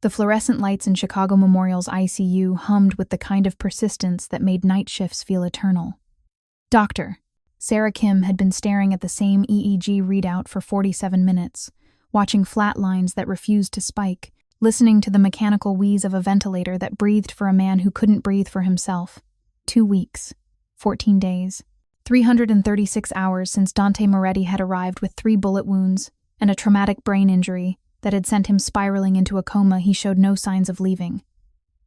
The fluorescent lights in Chicago Memorial's ICU hummed with the kind of persistence that made night shifts feel eternal. Doctor. Sarah Kim had been staring at the same EEG readout for 47 minutes, watching flat lines that refused to spike, listening to the mechanical wheeze of a ventilator that breathed for a man who couldn't breathe for himself. 2 weeks, 14 days, 336 hours since Dante Moretti had arrived with 3 bullet wounds and a traumatic brain injury that had sent him spiraling into a coma he showed no signs of leaving.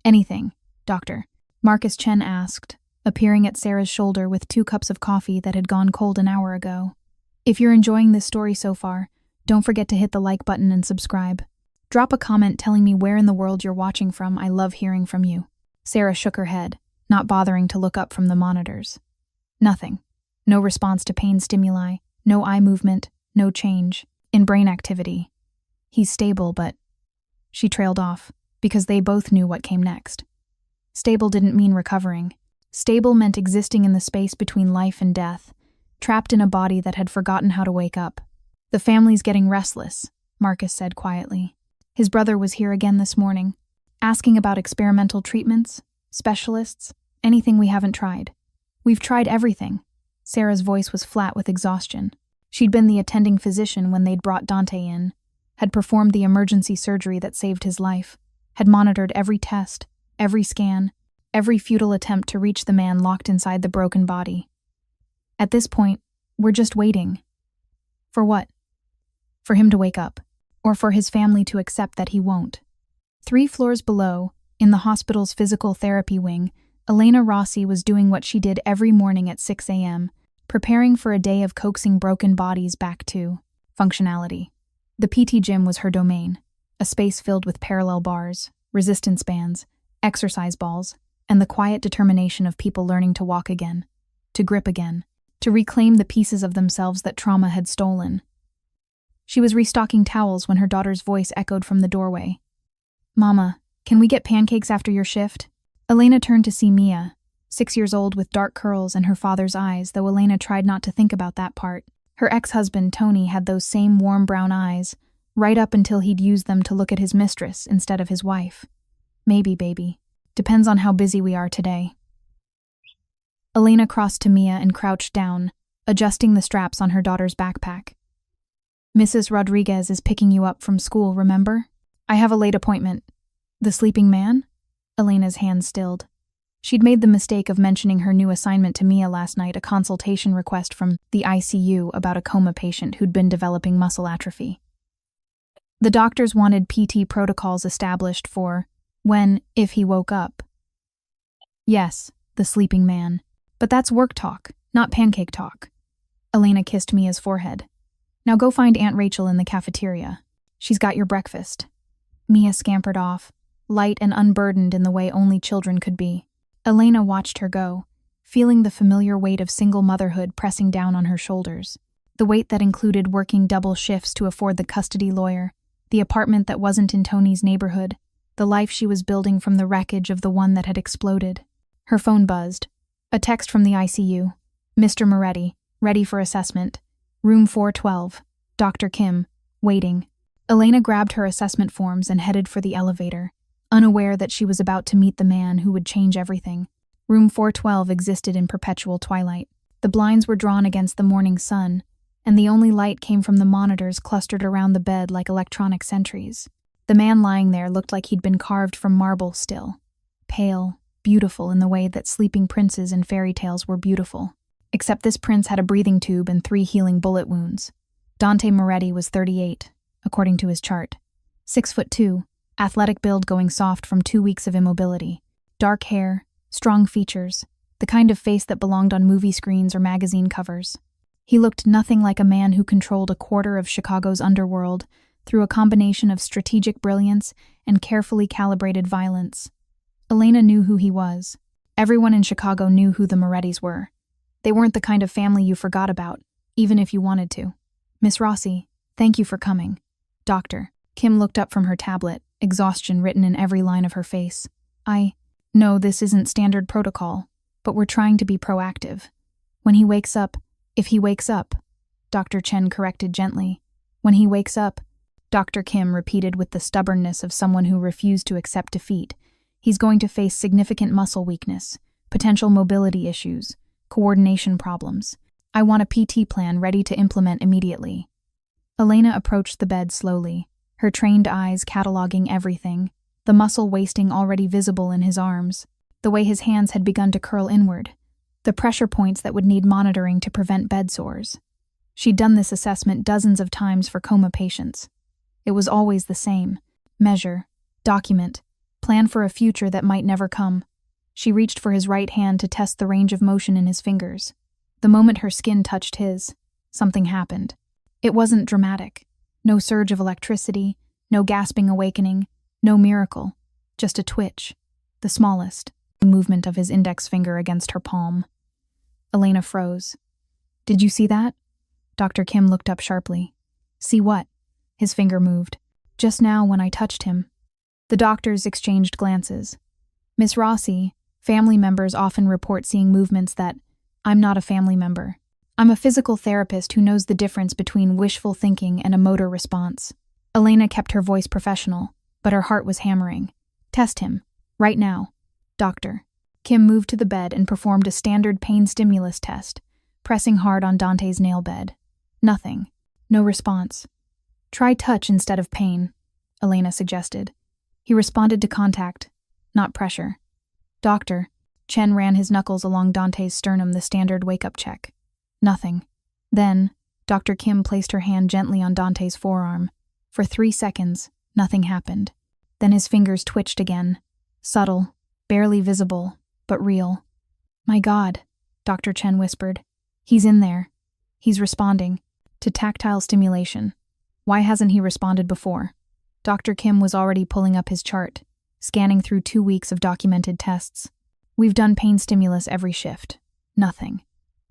Anything, doctor? Marcus Chen asked, appearing at Sarah's shoulder with 2 cups of coffee that had gone cold an hour ago. If you're enjoying this story so far, don't forget to hit the like button and subscribe. Drop a comment telling me where in the world you're watching from. I love hearing from you. Sarah shook her head, not bothering to look up from the monitors. Nothing. No response to pain stimuli, no eye movement, no change in brain activity. He's stable, but... She trailed off, because they both knew what came next. Stable didn't mean recovering. Stable meant existing in the space between life and death, trapped in a body that had forgotten how to wake up. The family's getting restless, Marcus said quietly. His brother was here again this morning, asking about experimental treatments, specialists, anything we haven't tried. We've tried everything. Sarah's voice was flat with exhaustion. She'd been the attending physician when they'd brought Dante in, had performed the emergency surgery that saved his life, had monitored every test, every scan, every futile attempt to reach the man locked inside the broken body. At this point, we're just waiting. For what? For him to wake up, or for his family to accept that he won't. 3 floors below, in the hospital's physical therapy wing, Elena Rossi was doing what she did every morning at 6 a.m., preparing for a day of coaxing broken bodies back to functionality. The PT gym was her domain, a space filled with parallel bars, resistance bands, exercise balls, and the quiet determination of people learning to walk again, to grip again, to reclaim the pieces of themselves that trauma had stolen. She was restocking towels when her daughter's voice echoed from the doorway. "Mama, can we get pancakes after your shift?" Elena turned to see Mia, 6 years old with dark curls and her father's eyes, though Elena tried not to think about that part. Her ex-husband, Tony, had those same warm brown eyes, right up until he'd used them to look at his mistress instead of his wife. "Maybe, baby. Depends on how busy we are today." Elena crossed to Mia and crouched down, adjusting the straps on her daughter's backpack. "Mrs. Rodriguez is picking you up from school, remember? I have a late appointment." "The sleeping man?" Elena's hand stilled. She'd made the mistake of mentioning her new assignment to Mia last night, a consultation request from the ICU about a coma patient who'd been developing muscle atrophy. The doctors wanted PT protocols established for when, if he woke up. "Yes, the sleeping man. But that's work talk, not pancake talk." Elena kissed Mia's forehead. "Now go find Aunt Rachel in the cafeteria. She's got your breakfast." Mia scampered off, light and unburdened in the way only children could be. Elena watched her go, feeling the familiar weight of single motherhood pressing down on her shoulders. The weight that included working double shifts to afford the custody lawyer, the apartment that wasn't in Tony's neighborhood, the life she was building from the wreckage of the one that had exploded. Her phone buzzed. A text from the ICU. "Mr. Moretti, ready for assessment. Room 412. Dr. Kim, waiting." Elena grabbed her assessment forms and headed for the elevator, unaware that she was about to meet the man who would change everything. Room 412 existed in perpetual twilight. The blinds were drawn against the morning sun, and the only light came from the monitors clustered around the bed like electronic sentries. The man lying there looked like he'd been carved from marble still. Pale, beautiful in the way that sleeping princes in fairy tales were beautiful. Except this prince had a breathing tube and 3 healing bullet wounds. Dante Moretti was 38, according to his chart. 6'2", athletic build going soft from 2 weeks of immobility. Dark hair, strong features, the kind of face that belonged on movie screens or magazine covers. He looked nothing like a man who controlled a quarter of Chicago's underworld through a combination of strategic brilliance and carefully calibrated violence. Elena knew who he was. Everyone in Chicago knew who the Morettis were. They weren't the kind of family you forgot about, even if you wanted to. "Miss Rossi, thank you for coming." "Doctor." Kim looked up from her tablet, exhaustion written in every line of her face. "No, this isn't standard protocol, but we're trying to be proactive. When he wakes up, if he wakes up," Dr. Chen corrected gently. "When he wakes up, Dr. Kim repeated with the stubbornness of someone who refused to accept defeat. He's going to face significant muscle weakness, potential mobility issues, coordination problems. I want a PT plan ready to implement immediately. Elena approached the bed slowly, her trained eyes cataloging everything, the muscle wasting already visible in his arms, the way his hands had begun to curl inward, the pressure points that would need monitoring to prevent bed sores. She'd done this assessment dozens of times for coma patients. It was always the same: measure, document, plan for a future that might never come. She reached for his right hand to test the range of motion in his fingers. The moment her skin touched his, something happened. It wasn't dramatic. No surge of electricity, no gasping awakening, no miracle, just a twitch, the smallest, the movement of his index finger against her palm. Elena froze. "Did you see that?" Dr. Kim looked up sharply. "See what?" His finger moved. "Just now when I touched him." The doctors exchanged glances. "Miss Rossi, family members often report seeing movements that I'm not a family member. I'm a physical therapist who knows the difference between wishful thinking and a motor response." Elena kept her voice professional, but her heart was hammering. "Test him. Right now. Doctor." Kim moved to the bed and performed a standard pain stimulus test, pressing hard on Dante's nail bed. Nothing. No response. "Try touch instead of pain," Elena suggested. He responded to contact, not pressure. "Doctor." Chen ran his knuckles along Dante's sternum, the standard wake-up check. Nothing. Then, Dr. Kim placed her hand gently on Dante's forearm. For 3 seconds, nothing happened. Then his fingers twitched again. Subtle, barely visible, but real. "My God," Dr. Chen whispered. "He's in there. He's responding to tactile stimulation. Why hasn't he responded before?" Dr. Kim was already pulling up his chart, scanning through 2 weeks of documented tests. "We've done pain stimulus every shift. Nothing."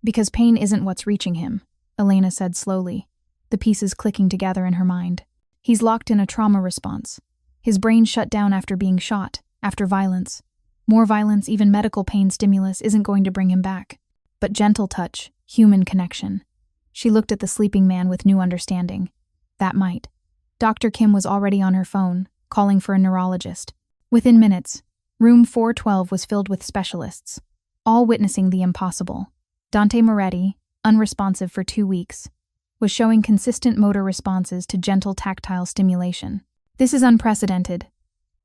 "Because pain isn't what's reaching him," Elena said slowly, the pieces clicking together in her mind. "He's locked in a trauma response. His brain shut down after being shot, after violence. More violence, even medical pain stimulus, isn't going to bring him back. But gentle touch, human connection." She looked at the sleeping man with new understanding. That might. Dr. Kim was already on her phone, calling for a neurologist. Within minutes, room 412 was filled with specialists, all witnessing the impossible. Dante Moretti, unresponsive for 2 weeks, was showing consistent motor responses to gentle tactile stimulation. "This is unprecedented."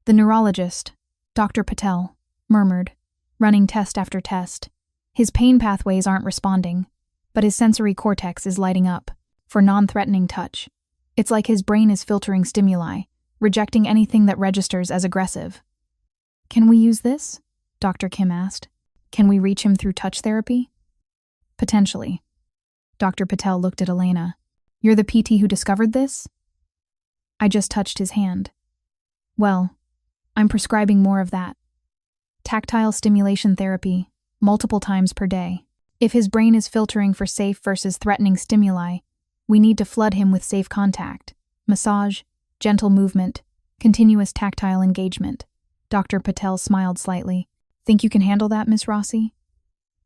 The neurologist, Dr. Patel, murmured, running test after test. "His pain pathways aren't responding, but his sensory cortex is lighting up for non-threatening touch. It's like his brain is filtering stimuli, rejecting anything that registers as aggressive." "Can we use this?" Dr. Kim asked. "Can we reach him through touch therapy?" "Potentially." Dr. Patel looked at Elena. "You're the PT who discovered this?" "I just touched his hand." "Well, I'm prescribing more of that. Tactile stimulation therapy, multiple times per day. If his brain is filtering for safe versus threatening stimuli, we need to flood him with safe contact, massage, gentle movement, continuous tactile engagement." Dr. Patel smiled slightly. "Think you can handle that, Miss Rossi?"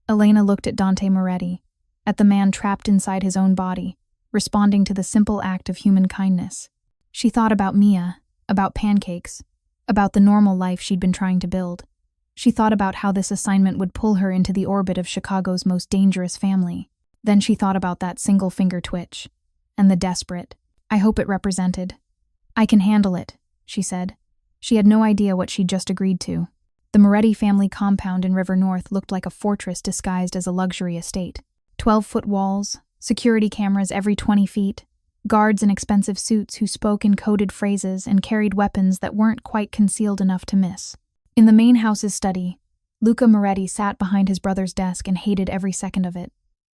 Elena looked at Dante Moretti, at the man trapped inside his own body, responding to the simple act of human kindness. She thought about Mia, about pancakes, about the normal life she'd been trying to build. She thought about how this assignment would pull her into the orbit of Chicago's most dangerous family. Then she thought about that single finger twitch, and the desperate, "I hope it represented." "I can handle it," she said. She had no idea what she'd just agreed to. The Moretti family compound in River North looked like a fortress disguised as a luxury estate. 12-foot walls, security cameras every 20 feet, guards in expensive suits who spoke in coded phrases and carried weapons that weren't quite concealed enough to miss. In the main house's study, Luca Moretti sat behind his brother's desk and hated every second of it.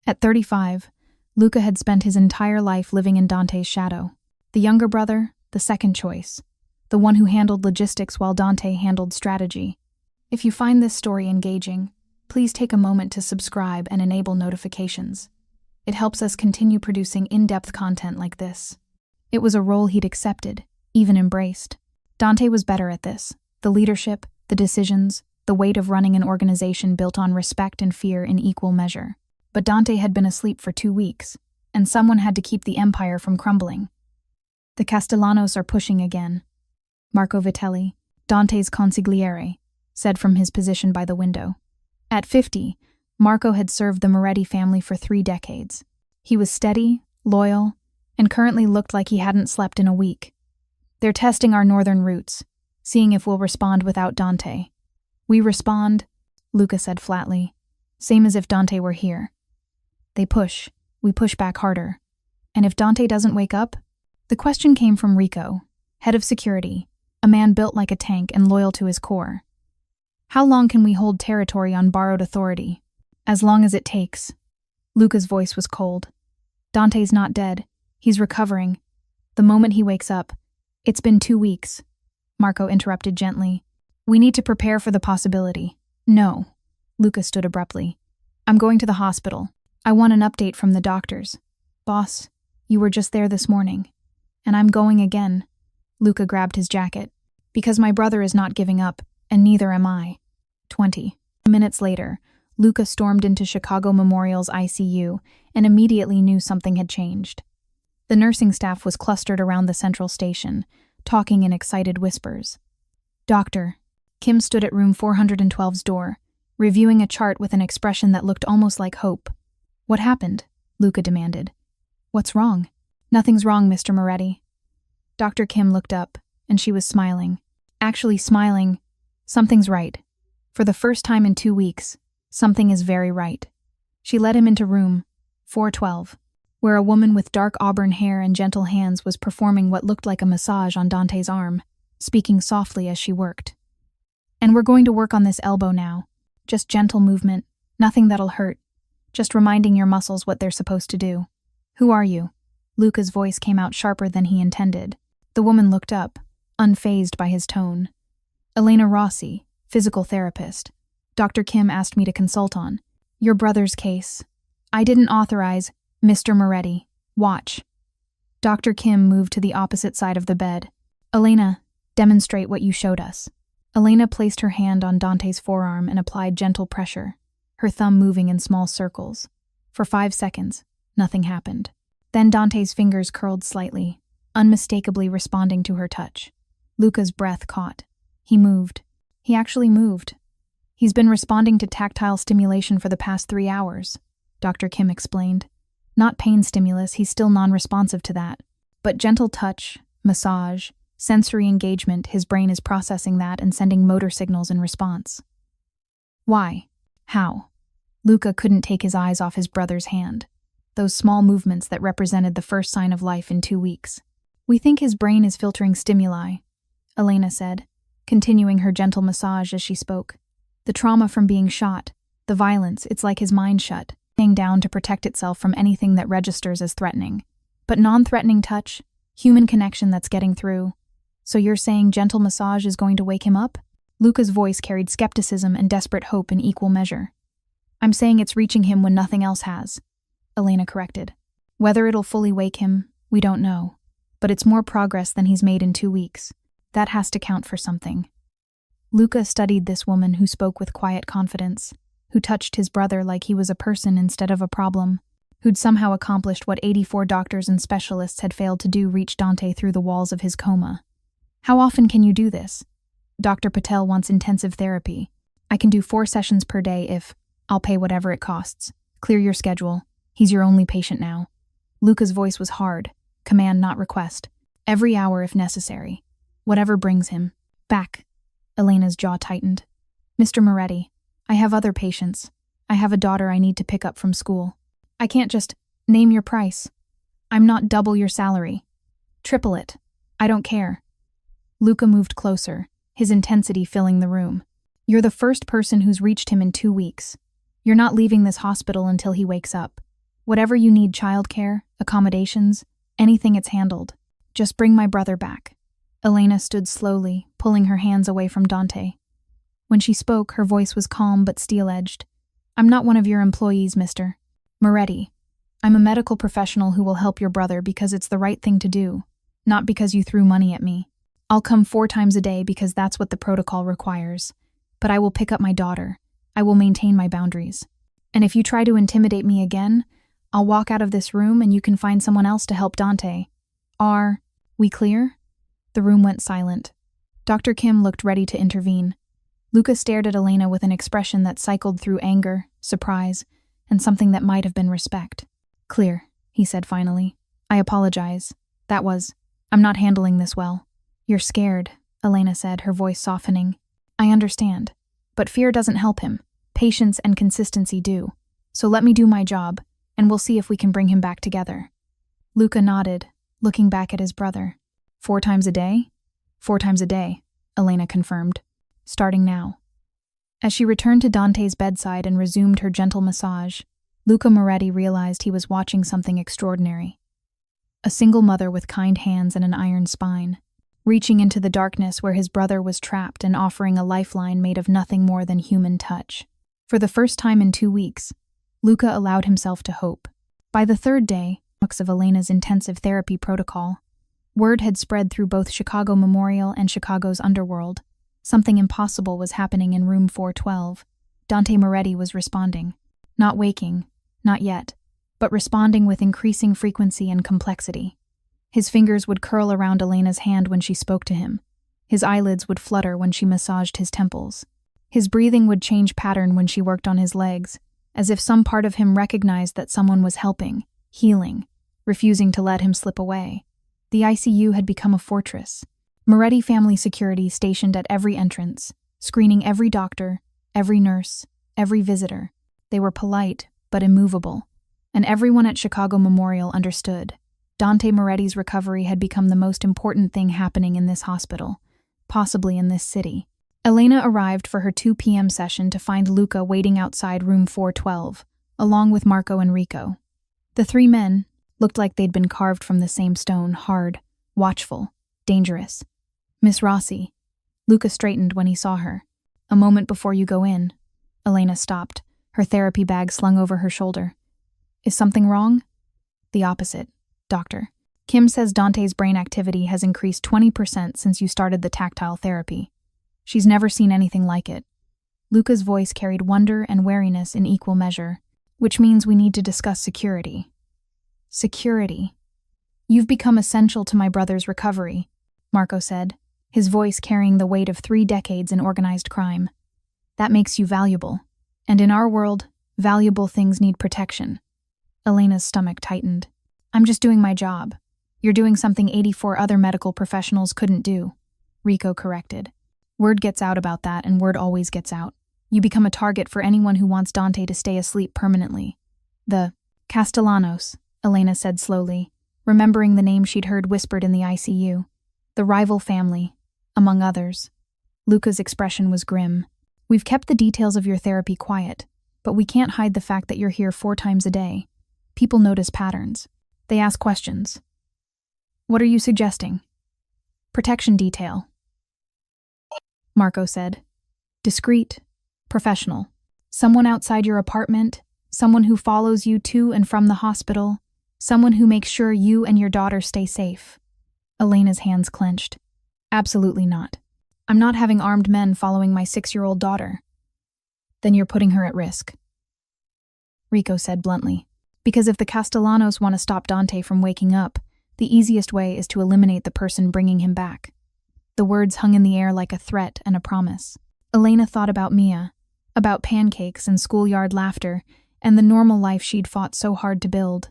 At 35, Luca had spent his entire life living in Dante's shadow. The younger brother, the second choice, the one who handled logistics while Dante handled strategy. If you find this story engaging, please take a moment to subscribe and enable notifications. It helps us continue producing in-depth content like this. It was a role he'd accepted, even embraced. Dante was better at this. The leadership, the decisions, the weight of running an organization built on respect and fear in equal measure. But Dante had been asleep for 2 weeks, and someone had to keep the empire from crumbling. The Castellanos are pushing again. Marco Vitelli, Dante's consigliere, said from his position by the window. At 50, Marco had served the Moretti family for 3 decades. He was steady, loyal, and currently looked like he hadn't slept in a week. They're testing our northern routes, seeing if we'll respond without Dante. We respond, Luca said flatly, same as if Dante were here. They push, we push back harder. And if Dante doesn't wake up? The question came from Rico, head of security, a man built like a tank and loyal to his core. How long can we hold territory on borrowed authority? As long as it takes. Luca's voice was cold. Dante's not dead. He's recovering. The moment he wakes up. It's been 2 weeks. Marco interrupted gently. We need to prepare for the possibility. No. Luca stood abruptly. I'm going to the hospital. I want an update from the doctors. Boss, you were just there this morning. And I'm going again. Luca grabbed his jacket. Because my brother is not giving up, and neither am I. 20 minutes later, Luca stormed into Chicago Memorial's ICU and immediately knew something had changed. The nursing staff was clustered around the central station, talking in excited whispers. Doctor. Kim stood at room 412's door, reviewing a chart with an expression that looked almost like hope. What happened? Luca demanded. What's wrong? Nothing's wrong, Mr. Moretti. Dr. Kim looked up, and she was smiling. Actually smiling. Something's right. For the first time in 2 weeks, something is very right. She led him into room 412, where a woman with dark auburn hair and gentle hands was performing what looked like a massage on Dante's arm, speaking softly as she worked. And we're going to work on this elbow now. Just gentle movement, nothing that'll hurt. Just reminding your muscles what they're supposed to do. Who are you? Luca's voice came out sharper than he intended. The woman looked up, unfazed by his tone. Elena Rossi, physical therapist. Dr. Kim asked me to consult on. Your brother's case. I didn't authorize. Mr. Moretti, watch. Dr. Kim moved to the opposite side of the bed. Elena, demonstrate what you showed us. Elena placed her hand on Dante's forearm and applied gentle pressure, her thumb moving in small circles. For 5 seconds, nothing happened. Then Dante's fingers curled slightly, unmistakably responding to her touch. Luca's breath caught. He moved. He actually moved. He's been responding to tactile stimulation for the past 3 hours, Dr. Kim explained. Not pain stimulus, he's still non-responsive to that. But gentle touch, massage, sensory engagement, his brain is processing that and sending motor signals in response. Why? How? Luca couldn't take his eyes off his brother's hand. Those small movements that represented the first sign of life in 2 weeks. We think his brain is filtering stimuli, Elena said, continuing her gentle massage as she spoke. The trauma from being shot, the violence, it's like his mind shut, staying down to protect itself from anything that registers as threatening. But non-threatening touch, human connection that's getting through. So you're saying gentle massage is going to wake him up? Luca's voice carried skepticism and desperate hope in equal measure. I'm saying it's reaching him when nothing else has, Elena corrected. Whether it'll fully wake him, we don't know. But it's more progress than he's made in 2 weeks. That has to count for something. Luca studied this woman who spoke with quiet confidence, who touched his brother like he was a person instead of a problem, who'd somehow accomplished what 84 doctors and specialists had failed to do, reach Dante through the walls of his coma. How often can you do this? Dr. Patel wants intensive therapy. I can do 4 sessions per day if, I'll pay whatever it costs. Clear your schedule. He's your only patient now. Luca's voice was hard, command not request. Every hour if necessary. Whatever brings him. Back. Elena's jaw tightened. Mr. Moretti, I have other patients. I have a daughter I need to pick up from school. I can't just name your price. I'm not double your salary. Triple it. I don't care. Luca moved closer, his intensity filling the room. You're the first person who's reached him in 2 weeks. You're not leaving this hospital until he wakes up. Whatever you need, childcare, accommodations, anything, it's handled. Just bring my brother back. Elena stood slowly, pulling her hands away from Dante. When she spoke, her voice was calm but steel-edged. I'm not one of your employees, Mr. Moretti. I'm a medical professional who will help your brother because it's the right thing to do, not because you threw money at me. I'll come 4 times a day because that's what the protocol requires. But I will pick up my daughter. I will maintain my boundaries. And if you try to intimidate me again, I'll walk out of this room and you can find someone else to help Dante. We clear? The room went silent. Dr. Kim looked ready to intervene. Luca stared at Elena with an expression that cycled through anger, surprise, and something that might have been respect. Clear, he said finally. I apologize. I'm not handling this well. You're scared, Elena said, her voice softening. I understand. But fear doesn't help him. Patience and consistency do. So let me do my job, and we'll see if we can bring him back together. Luca nodded, looking back at his brother. 4 times a day? 4 times a day, Elena confirmed. Starting now. As she returned to Dante's bedside and resumed her gentle massage, Luca Moretti realized he was watching something extraordinary. A single mother with kind hands and an iron spine, reaching into the darkness where his brother was trapped and offering a lifeline made of nothing more than human touch. For the first time in 2 weeks, Luca allowed himself to hope. By the 3rd day of Elena's intensive therapy protocol, word had spread through both Chicago Memorial and Chicago's underworld. Something impossible was happening in room 412. Dante Moretti was responding. Not waking, not yet, but responding with increasing frequency and complexity. His fingers would curl around Elena's hand when she spoke to him. His eyelids would flutter when she massaged his temples. His breathing would change pattern when she worked on his legs, as if some part of him recognized that someone was helping, healing, refusing to let him slip away. The ICU had become a fortress. Moretti family security stationed at every entrance, screening every doctor, every nurse, every visitor. They were polite, but immovable. And everyone at Chicago Memorial understood. Dante Moretti's recovery had become the most important thing happening in this hospital, possibly in this city. Elena arrived for her 2 p.m. session to find Luca waiting outside room 412, along with Marco and Rico. The 3 men looked like they'd been carved from the same stone, hard, watchful, dangerous. Miss Rossi. Luca straightened when he saw her. A moment before you go in. Elena stopped, her therapy bag slung over her shoulder. Is something wrong? The opposite, doctor. Kim says Dante's brain activity has increased 20% since you started the tactile therapy. She's never seen anything like it. Luca's voice carried wonder and wariness in equal measure, which means we need to discuss security. Security. You've become essential to my brother's recovery, Marco said, his voice carrying the weight of 3 decades in organized crime. That makes you valuable. And in our world, valuable things need protection. Elena's stomach tightened. I'm just doing my job. You're doing something 84 other medical professionals couldn't do, Rico corrected. Word gets out about that, and word always gets out. You become a target for anyone who wants Dante to stay asleep permanently. The Castellanos, Elena said slowly, remembering the name she'd heard whispered in the ICU. The rival family, among others. Luca's expression was grim. We've kept the details of your therapy quiet, but we can't hide the fact that you're here 4 times a day. People notice patterns. They ask questions. What are you suggesting? Protection detail, Marco said. Discreet, professional. Someone outside your apartment, someone who follows you to and from the hospital, someone who makes sure you and your daughter stay safe. Elena's hands clenched. Absolutely not. I'm not having armed men following my 6-year-old daughter. Then you're putting her at risk, Rico said bluntly. Because if the Castellanos want to stop Dante from waking up, the easiest way is to eliminate the person bringing him back. The words hung in the air like a threat and a promise. Elena thought about Mia, about pancakes and schoolyard laughter, and the normal life she'd fought so hard to build.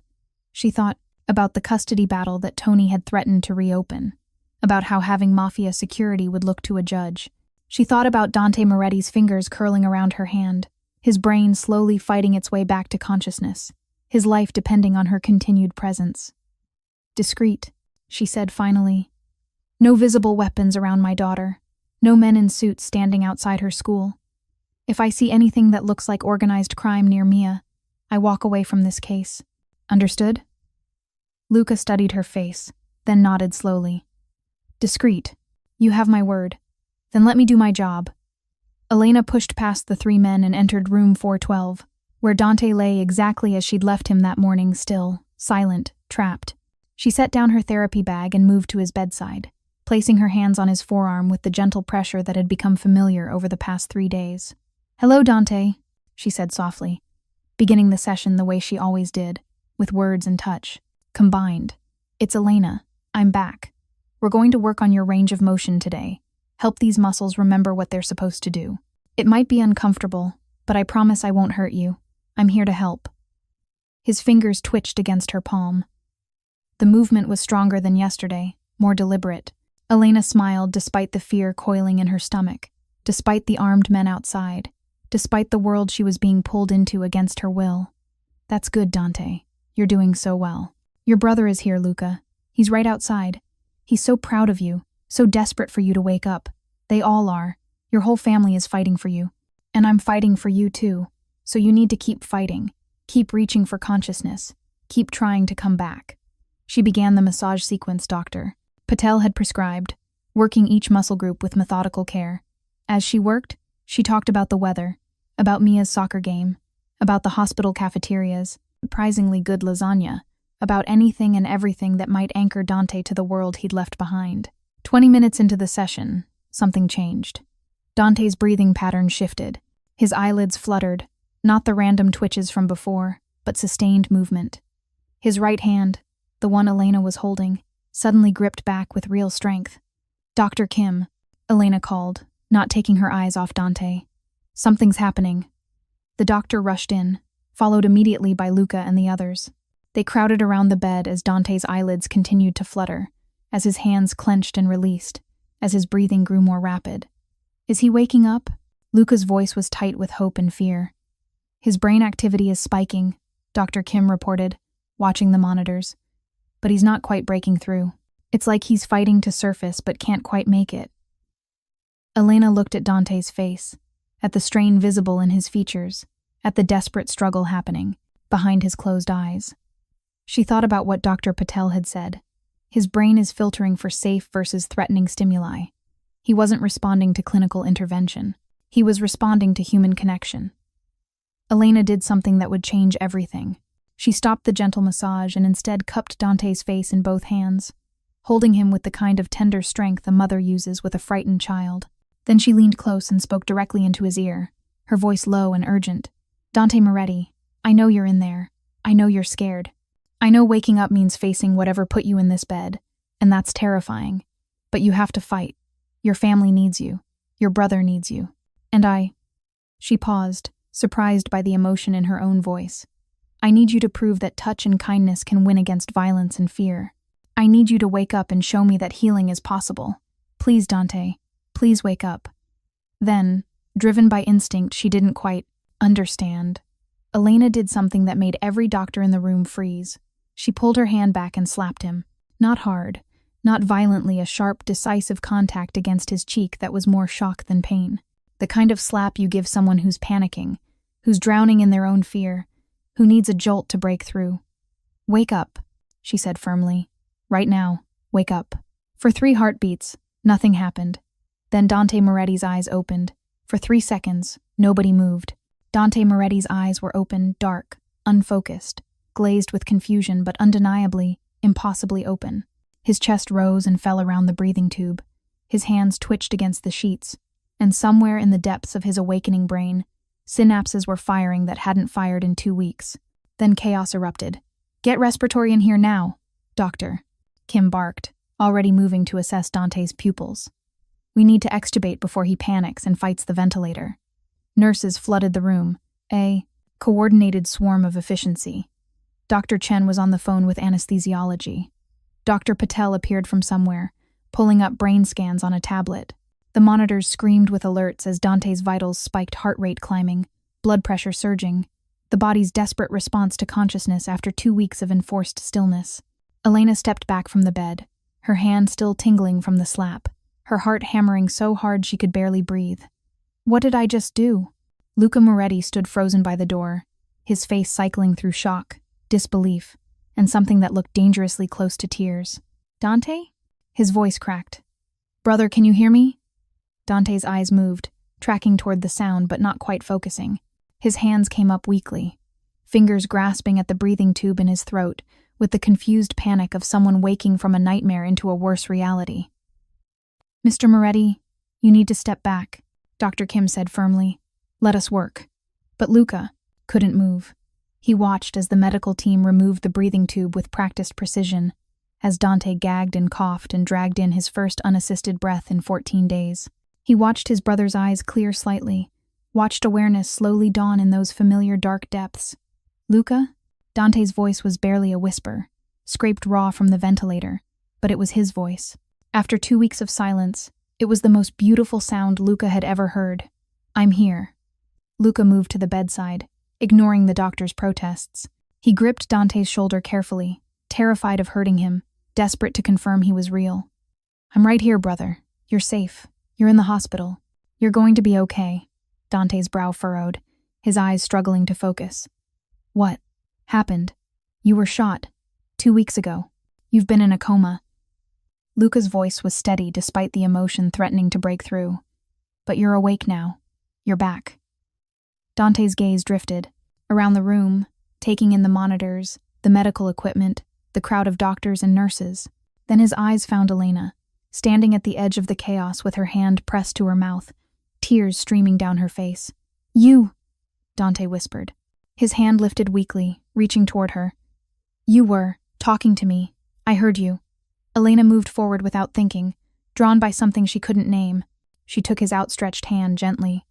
She thought about the custody battle that Tony had threatened to reopen, about how having Mafia security would look to a judge. She thought about Dante Moretti's fingers curling around her hand, his brain slowly fighting its way back to consciousness, his life depending on her continued presence. Discreet, she said finally. No visible weapons around my daughter. No men in suits standing outside her school. If I see anything that looks like organized crime near Mia, I walk away from this case. Understood? Luca studied her face, then nodded slowly. Discreet. You have my word. Then let me do my job. Elena pushed past the 3 men and entered room 412, where Dante lay exactly as she'd left him that morning, still, silent, trapped. She set down her therapy bag and moved to his bedside, placing her hands on his forearm with the gentle pressure that had become familiar over the past 3 days. Hello, Dante, she said softly, beginning the session the way she always did, with words and touch, combined. It's Elena. I'm back. We're going to work on your range of motion today. Help these muscles remember what they're supposed to do. It might be uncomfortable, but I promise I won't hurt you. I'm here to help." His fingers twitched against her palm. The movement was stronger than yesterday, more deliberate. Elena smiled despite the fear coiling in her stomach, despite the armed men outside, despite the world she was being pulled into against her will. "That's good, Dante. You're doing so well. Your brother is here, Luca. He's right outside. He's so proud of you, so desperate for you to wake up. They all are. Your whole family is fighting for you. And I'm fighting for you too. So you need to keep fighting. Keep reaching for consciousness. Keep trying to come back." She began the massage sequence Dr. Patel had prescribed, working each muscle group with methodical care. As she worked, she talked about the weather, about Mia's soccer game, about the hospital cafeterias, surprisingly good lasagna, about anything and everything that might anchor Dante to the world he'd left behind. 20 minutes into the session, something changed. Dante's breathing pattern shifted. His eyelids fluttered, not the random twitches from before, but sustained movement. His right hand, the one Elena was holding, suddenly gripped back with real strength. "Dr. Kim," Elena called, not taking her eyes off Dante. "Something's happening." The doctor rushed in, followed immediately by Luca and the others. They crowded around the bed as Dante's eyelids continued to flutter, as his hands clenched and released, as his breathing grew more rapid. "Is he waking up?" Luca's voice was tight with hope and fear. "His brain activity is spiking," Dr. Kim reported, watching the monitors. "But he's not quite breaking through. It's like he's fighting to surface but can't quite make it." Elena looked at Dante's face, at the strain visible in his features, at the desperate struggle happening behind his closed eyes. She thought about what Dr. Patel had said. His brain is filtering for safe versus threatening stimuli. He wasn't responding to clinical intervention. He was responding to human connection. Elena did something that would change everything. She stopped the gentle massage and instead cupped Dante's face in both hands, holding him with the kind of tender strength a mother uses with a frightened child. Then she leaned close and spoke directly into his ear, her voice low and urgent. "Dante Moretti, I know you're in there. I know you're scared. I know waking up means facing whatever put you in this bed, and that's terrifying. But you have to fight. Your family needs you. Your brother needs you. And I—" She paused, surprised by the emotion in her own voice. "I need you to prove that touch and kindness can win against violence and fear. I need you to wake up and show me that healing is possible. Please, Dante. Please wake up." Then, driven by instinct she didn't quite understand, Elena did something that made every doctor in the room freeze. She pulled her hand back and slapped him. Not hard, not violently, a sharp, decisive contact against his cheek that was more shock than pain. The kind of slap you give someone who's panicking, who's drowning in their own fear, who needs a jolt to break through. "Wake up," she said firmly. "Right now, wake up." For 3 heartbeats, nothing happened. Then Dante Moretti's eyes opened. For 3 seconds, nobody moved. Dante Moretti's eyes were open, dark, unfocused, glazed with confusion but undeniably, impossibly open. His chest rose and fell around the breathing tube. His hands twitched against the sheets. And somewhere in the depths of his awakening brain, synapses were firing that hadn't fired in 2 weeks. Then chaos erupted. "Get respiratory in here now, doctor," Kim barked, already moving to assess Dante's pupils. "We need to extubate before he panics and fights the ventilator." Nurses flooded the room, a coordinated swarm of efficiency. Dr. Chen was on the phone with anesthesiology. Dr. Patel appeared from somewhere, pulling up brain scans on a tablet. The monitors screamed with alerts as Dante's vitals spiked, heart rate climbing, blood pressure surging, the body's desperate response to consciousness after 2 weeks of enforced stillness. Elena stepped back from the bed, her hand still tingling from the slap, her heart hammering so hard she could barely breathe. "What did I just do?" Luca Moretti stood frozen by the door, his face cycling through shock, disbelief, and something that looked dangerously close to tears. "Dante?" His voice cracked. "Brother, can you hear me?" Dante's eyes moved, tracking toward the sound but not quite focusing. His hands came up weakly, fingers grasping at the breathing tube in his throat, with the confused panic of someone waking from a nightmare into a worse reality. "Mr. Moretti, you need to step back," Dr. Kim said firmly. "Let us work." But Luca couldn't move. He watched as the medical team removed the breathing tube with practiced precision, as Dante gagged and coughed and dragged in his first unassisted breath in 14 days. He watched his brother's eyes clear slightly, watched awareness slowly dawn in those familiar dark depths. "Luca?" Dante's voice was barely a whisper, scraped raw from the ventilator, but it was his voice. After 2 weeks of silence, it was the most beautiful sound Luca had ever heard. "I'm here." Luca moved to the bedside, ignoring the doctor's protests. He gripped Dante's shoulder carefully, terrified of hurting him, desperate to confirm he was real. "I'm right here, brother. You're safe. You're in the hospital. You're going to be okay." Dante's brow furrowed, his eyes struggling to focus. "What happened? You were shot 2 weeks ago. You've been in a coma." Luca's voice was steady despite the emotion threatening to break through. "But you're awake now. You're back." Dante's gaze drifted around the room, taking in the monitors, the medical equipment, the crowd of doctors and nurses. Then his eyes found Elena, standing at the edge of the chaos with her hand pressed to her mouth, tears streaming down her face. "You," Dante whispered, his hand lifted weakly, reaching toward her. "You were talking to me. I heard you." Elena moved forward without thinking, drawn by something she couldn't name. She took his outstretched hand gently.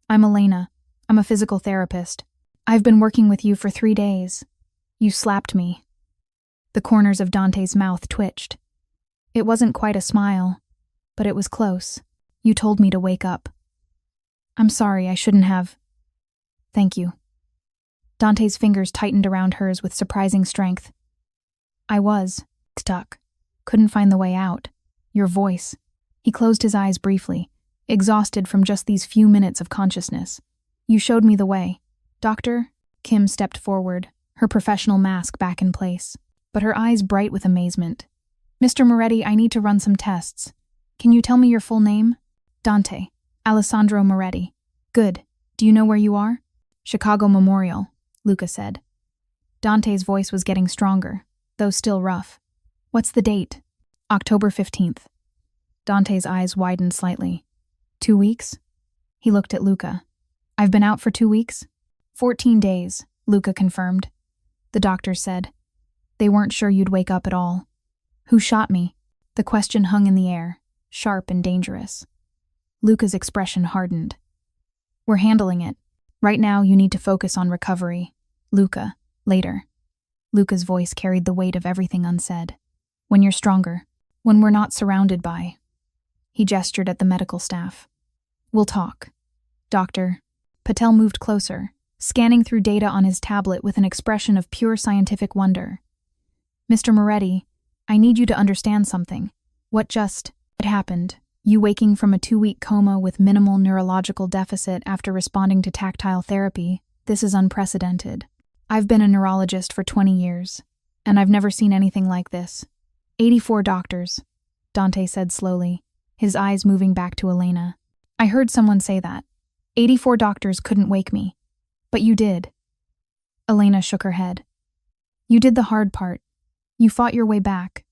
"I'm Elena. I'm a physical therapist. I've been working with you for 3 days. You slapped me." The corners of Dante's mouth twitched. It wasn't quite a smile, but it was close. "You told me to wake up." "I'm sorry, I shouldn't have." "Thank you." Dante's fingers tightened around hers with surprising strength. "I was stuck. Couldn't find the way out. Your voice." He closed his eyes briefly, exhausted from just these few minutes of consciousness. "You showed me the way." "Doctor?" Kim stepped forward, her professional mask back in place, but her eyes bright with amazement. "Mr. Moretti, I need to run some tests. Can you tell me your full name?" "Dante. Alessandro Moretti." "Good. Do you know where you are?" "Chicago Memorial," Luca said. Dante's voice was getting stronger, though still rough. "What's the date?" "October 15th. Dante's eyes widened slightly. 2 weeks? He looked at Luca. "I've been out for 2 weeks?" 14 days, Luca confirmed. The doctor said. "They weren't sure you'd wake up at all." "Who shot me?" The question hung in the air, sharp and dangerous. Luca's expression hardened. "We're handling it. Right now you need to focus on recovery. Luca, later." Luca's voice carried the weight of everything unsaid. "When you're stronger. When we're not surrounded by." He gestured at the medical staff. "We'll talk." "Doctor." Patel moved closer, scanning through data on his tablet with an expression of pure scientific wonder. "Mr. Moretti, I need you to understand something. What just happened? You waking from a 2-week coma with minimal neurological deficit after responding to tactile therapy. This is unprecedented. I've been a neurologist for 20 years, and I've never seen anything like this. 84 doctors, Dante said slowly, his eyes moving back to Elena. I heard someone say that. 84 doctors couldn't wake me. But you did. Elena shook her head. You did the hard part. You fought your way back.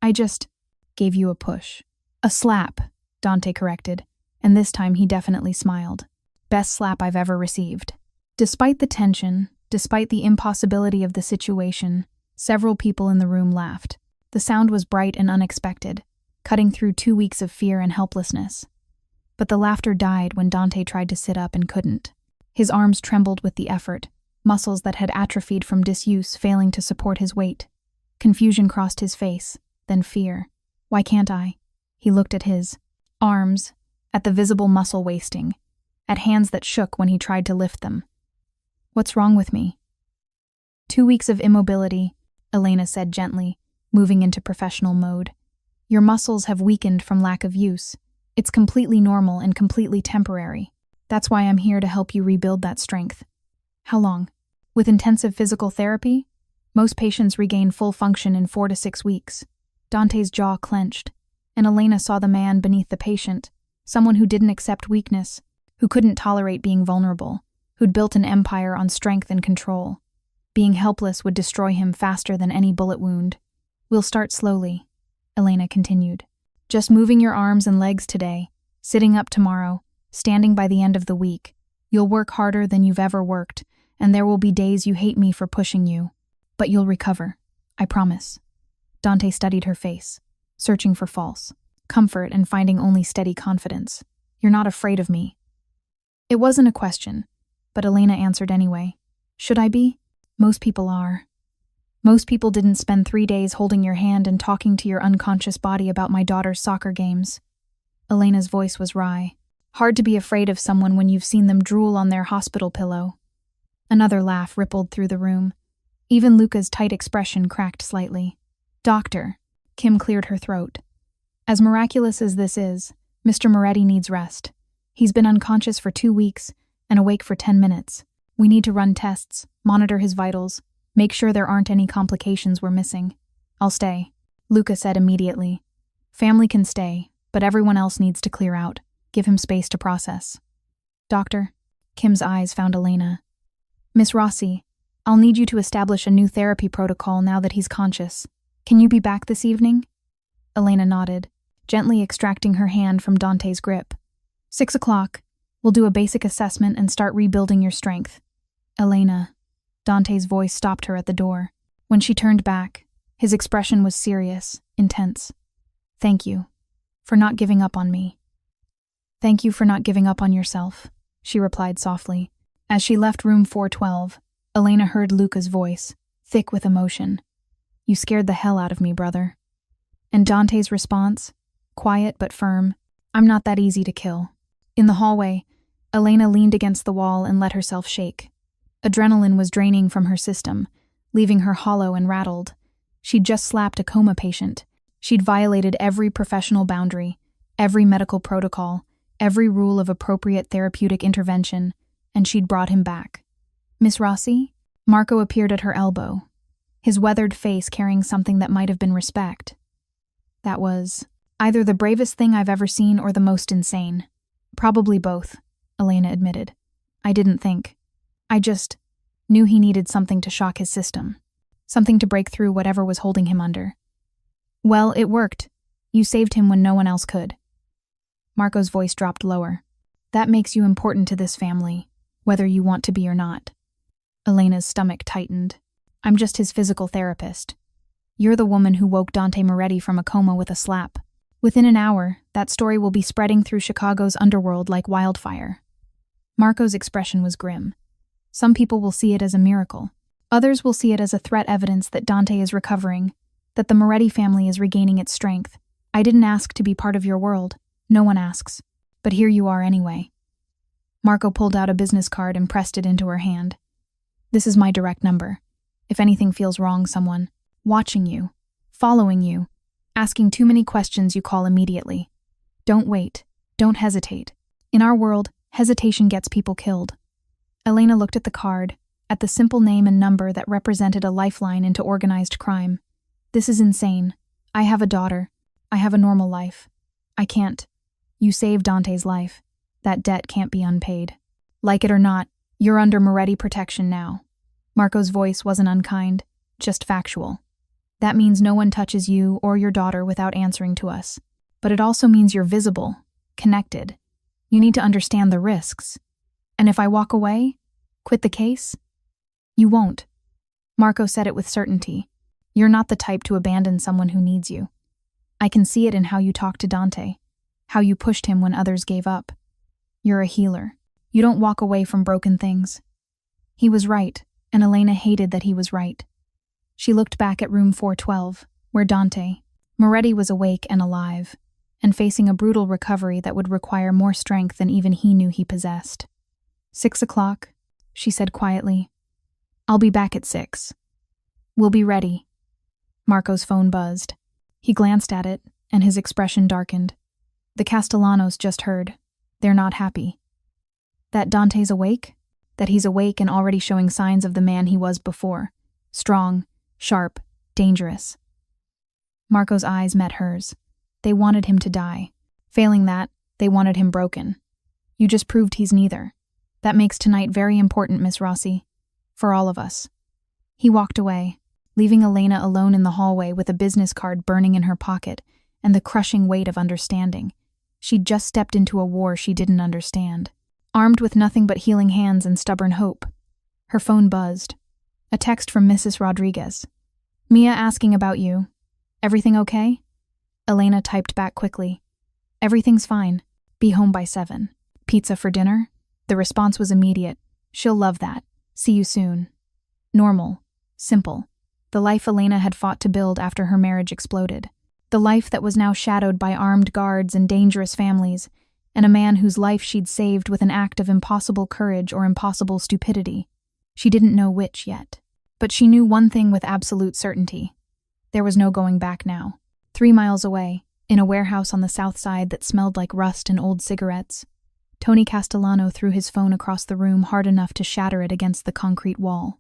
I just gave you a push. A slap, Dante corrected, and this time he definitely smiled. Best slap I've ever received. Despite the tension, despite the impossibility of the situation, several people in the room laughed. The sound was bright and unexpected, cutting through 2 weeks of fear and helplessness. But the laughter died when Dante tried to sit up and couldn't. His arms trembled with the effort, muscles that had atrophied from disuse failing to support his weight. Confusion crossed his face, then fear. Why can't I? He looked at his arms, at the visible muscle wasting, at hands that shook when he tried to lift them. What's wrong with me? 2 weeks of immobility, Elena said gently, moving into professional mode. Your muscles have weakened from lack of use. It's completely normal and completely temporary. That's why I'm here to help you rebuild that strength. How long? With intensive physical therapy? Most patients regain full function in 4 to 6 weeks. Dante's jaw clenched, and Elena saw the man beneath the patient, someone who didn't accept weakness, who couldn't tolerate being vulnerable, who'd built an empire on strength and control. Being helpless would destroy him faster than any bullet wound. We'll start slowly, Elena continued. Just moving your arms and legs today, sitting up tomorrow, standing by the end of the week. You'll work harder than you've ever worked, and there will be days you hate me for pushing you. But you'll recover. I promise. Dante studied her face, searching for false comfort and finding only steady confidence. "You're not afraid of me." It wasn't a question, but Elena answered anyway. "Should I be? Most people are. Most people didn't spend 3 days holding your hand and talking to your unconscious body about my daughter's soccer games." Elena's voice was wry. "Hard to be afraid of someone when you've seen them drool on their hospital pillow." Another laugh rippled through the room. Even Luca's tight expression cracked slightly. "Doctor," Kim cleared her throat. "As miraculous as this is, Mr. Moretti needs rest. He's been unconscious for 2 weeks and awake for 10 minutes. We need to run tests, monitor his vitals, make sure there aren't any complications we're missing." "I'll stay," Luca said immediately. "Family can stay, but everyone else needs to clear out. Give him space to process." "Doctor," Kim's eyes found Elena. "Miss Rossi, I'll need you to establish a new therapy protocol now that he's conscious. Can you be back this evening?" Elena nodded, gently extracting her hand from Dante's grip. 6 o'clock. We'll do a basic assessment and start rebuilding your strength." "Elena," Dante's voice stopped her at the door. When she turned back, his expression was serious, intense. "Thank you for not giving up on me." "Thank you for not giving up on yourself," she replied softly. As she left room 412, Elena heard Luca's voice, thick with emotion. "You scared the hell out of me, brother." And Dante's response, quiet but firm, "I'm not that easy to kill." In the hallway, Elena leaned against the wall and let herself shake. Adrenaline was draining from her system, leaving her hollow and rattled. She'd just slapped a coma patient. She'd violated every professional boundary, every medical protocol, every rule of appropriate therapeutic intervention, and she'd brought him back. "Miss Rossi?" Marco appeared at her elbow, his weathered face carrying something that might have been respect. "That was either the bravest thing I've ever seen or the most insane." "Probably both," Elena admitted. "I didn't think. I just knew he needed something to shock his system, something to break through whatever was holding him under." "Well, it worked. You saved him when no one else could." Marco's voice dropped lower. "That makes you important to this family, whether you want to be or not." Elena's stomach tightened. "I'm just his physical therapist. You're the woman who woke Dante Moretti from a coma with a slap. Within an hour, that story will be spreading through Chicago's underworld like wildfire." Marco's expression was grim. "Some people will see it as a miracle. Others will see it as a threat evidence that Dante is recovering, that the Moretti family is regaining its strength. I didn't ask to be part of your world. No one asks. But here you are anyway." Marco pulled out a business card and pressed it into her hand. "This is my direct number. If anything feels wrong, someone watching you, following you, asking too many questions, you call immediately. Don't wait. Don't hesitate. In our world, hesitation gets people killed." Elena looked at the card, at the simple name and number that represented a lifeline into organized crime. "This is insane. I have a daughter. I have a normal life. I can't. You saved Dante's life. That debt can't be unpaid. Like it or not, you're under Moretti protection now." Marco's voice wasn't unkind, just factual. "That means no one touches you or your daughter without answering to us. But it also means you're visible, connected. You need to understand the risks. And if I walk away, quit the case, you won't." Marco said it with certainty. "You're not the type to abandon someone who needs you. I can see it in how you talk to Dante, how you pushed him when others gave up. You're a healer. You don't walk away from broken things." He was right, and Elena hated that he was right. She looked back at room 412, where Dante Moretti was awake and alive, and facing a brutal recovery that would require more strength than even he knew he possessed. 6 o'clock, she said quietly. "I'll be back at 6. We'll be ready." Marco's phone buzzed. He glanced at it, and his expression darkened. "The Castellanos just heard. They're not happy." "That Dante's awake?" "That he's awake and already showing signs of the man he was before. Strong, sharp, dangerous." Marco's eyes met hers. They wanted him to die. Failing that, they wanted him broken. "You just proved he's neither. That makes tonight very important, Miss Rossi. For all of us." He walked away, leaving Elena alone in the hallway with a business card burning in her pocket and the crushing weight of understanding. She'd just stepped into a war she didn't understand, armed with nothing but healing hands and stubborn hope. Her phone buzzed. A text from Mrs. Rodriguez. "Mia asking about you. Everything okay? Elena typed back quickly. Everything's fine. Be home by 7. Pizza for dinner? The response was immediate. She'll love that. See you soon. Normal. Simple. The life Elena had fought to build after her marriage exploded. The life that was now shadowed by armed guards and dangerous families, and a man whose life she'd saved with an act of impossible courage or impossible stupidity. She didn't know which yet. But she knew one thing with absolute certainty. There was no going back now. 3 miles away, in a warehouse on the south side that smelled like rust and old cigarettes, Tony Castellano threw his phone across the room hard enough to shatter it against the concrete wall.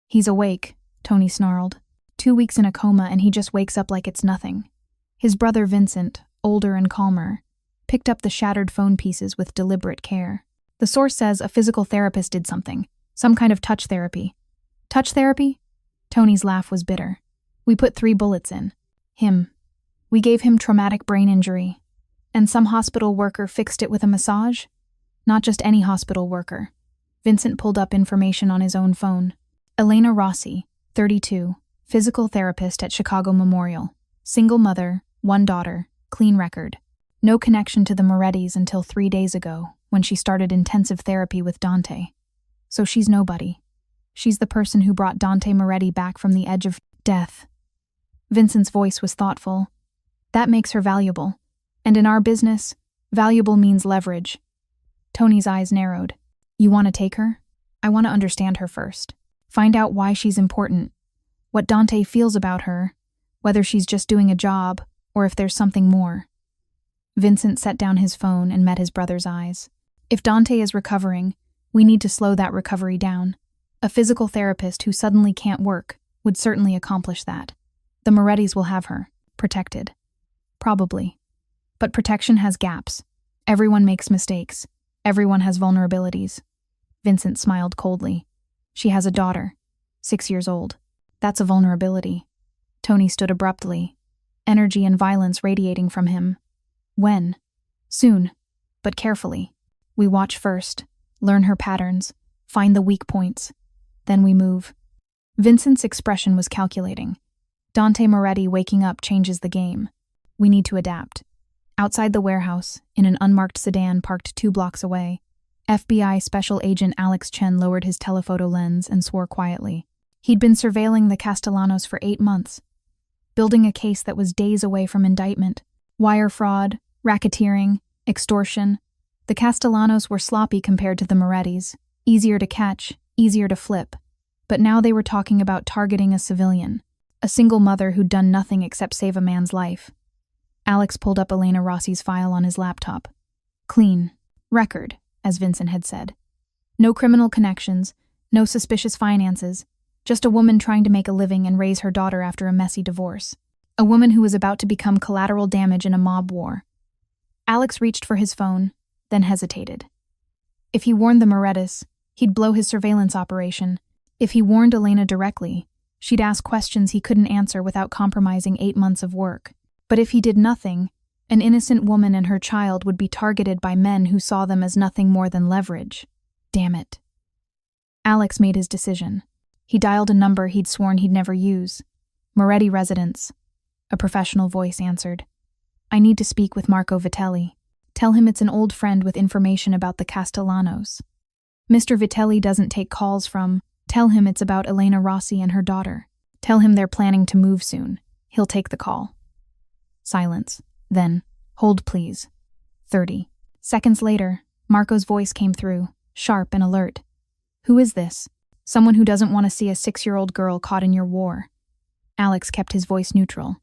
He's awake, Tony snarled. 2 weeks in a coma and he just wakes up like it's nothing. His brother Vincent, older and calmer, picked up the shattered phone pieces with deliberate care. The source says a physical therapist did something, some kind of touch therapy. Touch therapy? Tony's laugh was bitter. We put 3 bullets in. Him. We gave him traumatic brain injury. And some hospital worker fixed it with a massage? Not just any hospital worker. Vincent pulled up information on his own phone. Elena Rossi, 32, physical therapist at Chicago Memorial. Single mother, 1 daughter, clean record. No connection to the Morettis until 3 days ago, when she started intensive therapy with Dante. So she's nobody. She's the person who brought Dante Moretti back from the edge of death. Vincent's voice was thoughtful. That makes her valuable. And in our business, valuable means leverage. Tony's eyes narrowed. You want to take her? I want to understand her first. Find out why she's important. What Dante feels about her, whether she's just doing a job, or if there's something more. Vincent set down his phone and met his brother's eyes. If Dante is recovering, we need to slow that recovery down. A physical therapist who suddenly can't work would certainly accomplish that. The Morettis will have her, protected. Probably. But protection has gaps. Everyone makes mistakes. Everyone has vulnerabilities. Vincent smiled coldly. She has a daughter, 6 years old. That's a vulnerability. Tony stood abruptly, energy and violence radiating from him. When? Soon, but carefully. We watch first, learn her patterns, find the weak points. Then we move. Vincent's expression was calculating. Dante Moretti waking up changes the game. We need to adapt. Outside the warehouse, in an unmarked sedan parked 2 blocks away, FBI Special Agent Alex Chen lowered his telephoto lens and swore quietly. He'd been surveilling the Castellanos for 8 months, building a case that was days away from indictment. Wire fraud, racketeering, extortion. The Castellanos were sloppy compared to the Morettis, easier to catch, easier to flip. But now they were talking about targeting a civilian, a single mother who'd done nothing except save a man's life. Alex pulled up Elena Rossi's file on his laptop. Clean. Record, as Vincent had said. No criminal connections, no suspicious finances, just a woman trying to make a living and raise her daughter after a messy divorce. A woman who was about to become collateral damage in a mob war. Alex reached for his phone, then hesitated. If he warned the Morettis, he'd blow his surveillance operation. If he warned Elena directly, she'd ask questions he couldn't answer without compromising 8 months of work. But if he did nothing, an innocent woman and her child would be targeted by men who saw them as nothing more than leverage. Damn it. Alex made his decision. He dialed a number he'd sworn he'd never use. Moretti residence. A professional voice answered. I need to speak with Marco Vitelli. Tell him it's an old friend with information about the Castellanos. Mr. Vitelli doesn't take calls from. Tell him it's about Elena Rossi and her daughter. Tell him they're planning to move soon. He'll take the call. Silence. Then, hold please. 30 seconds later, Marco's voice came through, sharp and alert. Who is this? Someone who doesn't want to see a 6-year-old girl caught in your war. Alex kept his voice neutral.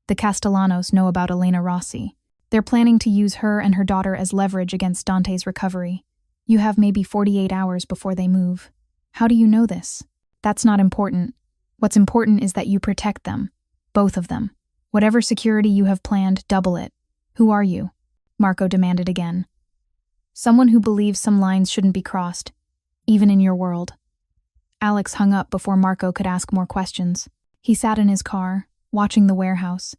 The Castellanos know about Elena Rossi. They're planning to use her and her daughter as leverage against Dante's recovery. You have maybe 48 hours before they move. How do you know this? That's not important. What's important is that you protect them. Both of them. Whatever security you have planned, double it. Who are you? Marco demanded again. Someone who believes some lines shouldn't be crossed, even in your world. Alex hung up before Marco could ask more questions. He sat in his car, watching the warehouse,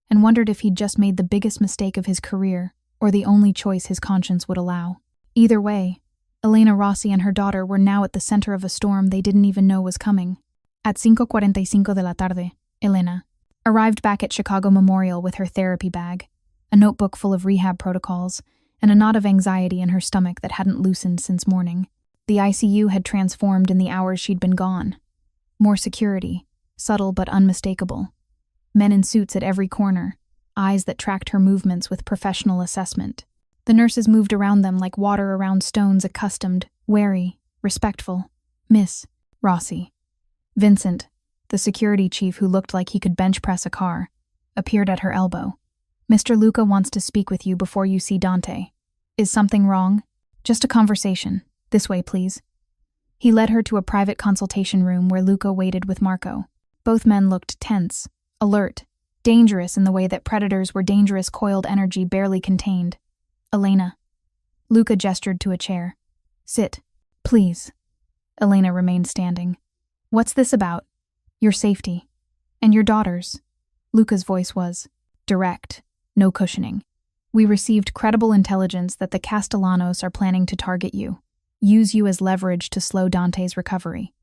and wondered if he'd just made the biggest mistake of his career or the only choice his conscience would allow. Either way, Elena Rossi and her daughter were now at the center of a storm they didn't even know was coming. At 5:45 de la tarde, Elena. Arrived back at Chicago Memorial with her therapy bag, a notebook full of rehab protocols, and a knot of anxiety in her stomach that hadn't loosened since morning. The ICU had transformed in the hours she'd been gone. More security, subtle but unmistakable. Men in suits at every corner, eyes that tracked her movements with professional assessment. The nurses moved around them like water around stones, accustomed, wary, respectful. Miss Rossi. Vincent, the security chief who looked like he could bench press a car, appeared at her elbow. Mr. Luca wants to speak with you before you see Dante. Is something wrong? Just a conversation. This way, please. He led her to a private consultation room where Luca waited with Marco. Both men looked tense, alert, dangerous in the way that predators were dangerous, coiled energy barely contained. Elena. Luca gestured to a chair. Sit, please. Elena remained standing. What's this about? Your safety. And your daughter's. Luca's voice was direct, no cushioning. We received credible intelligence that the Castellanos are planning to target you, use you as leverage to slow Dante's recovery.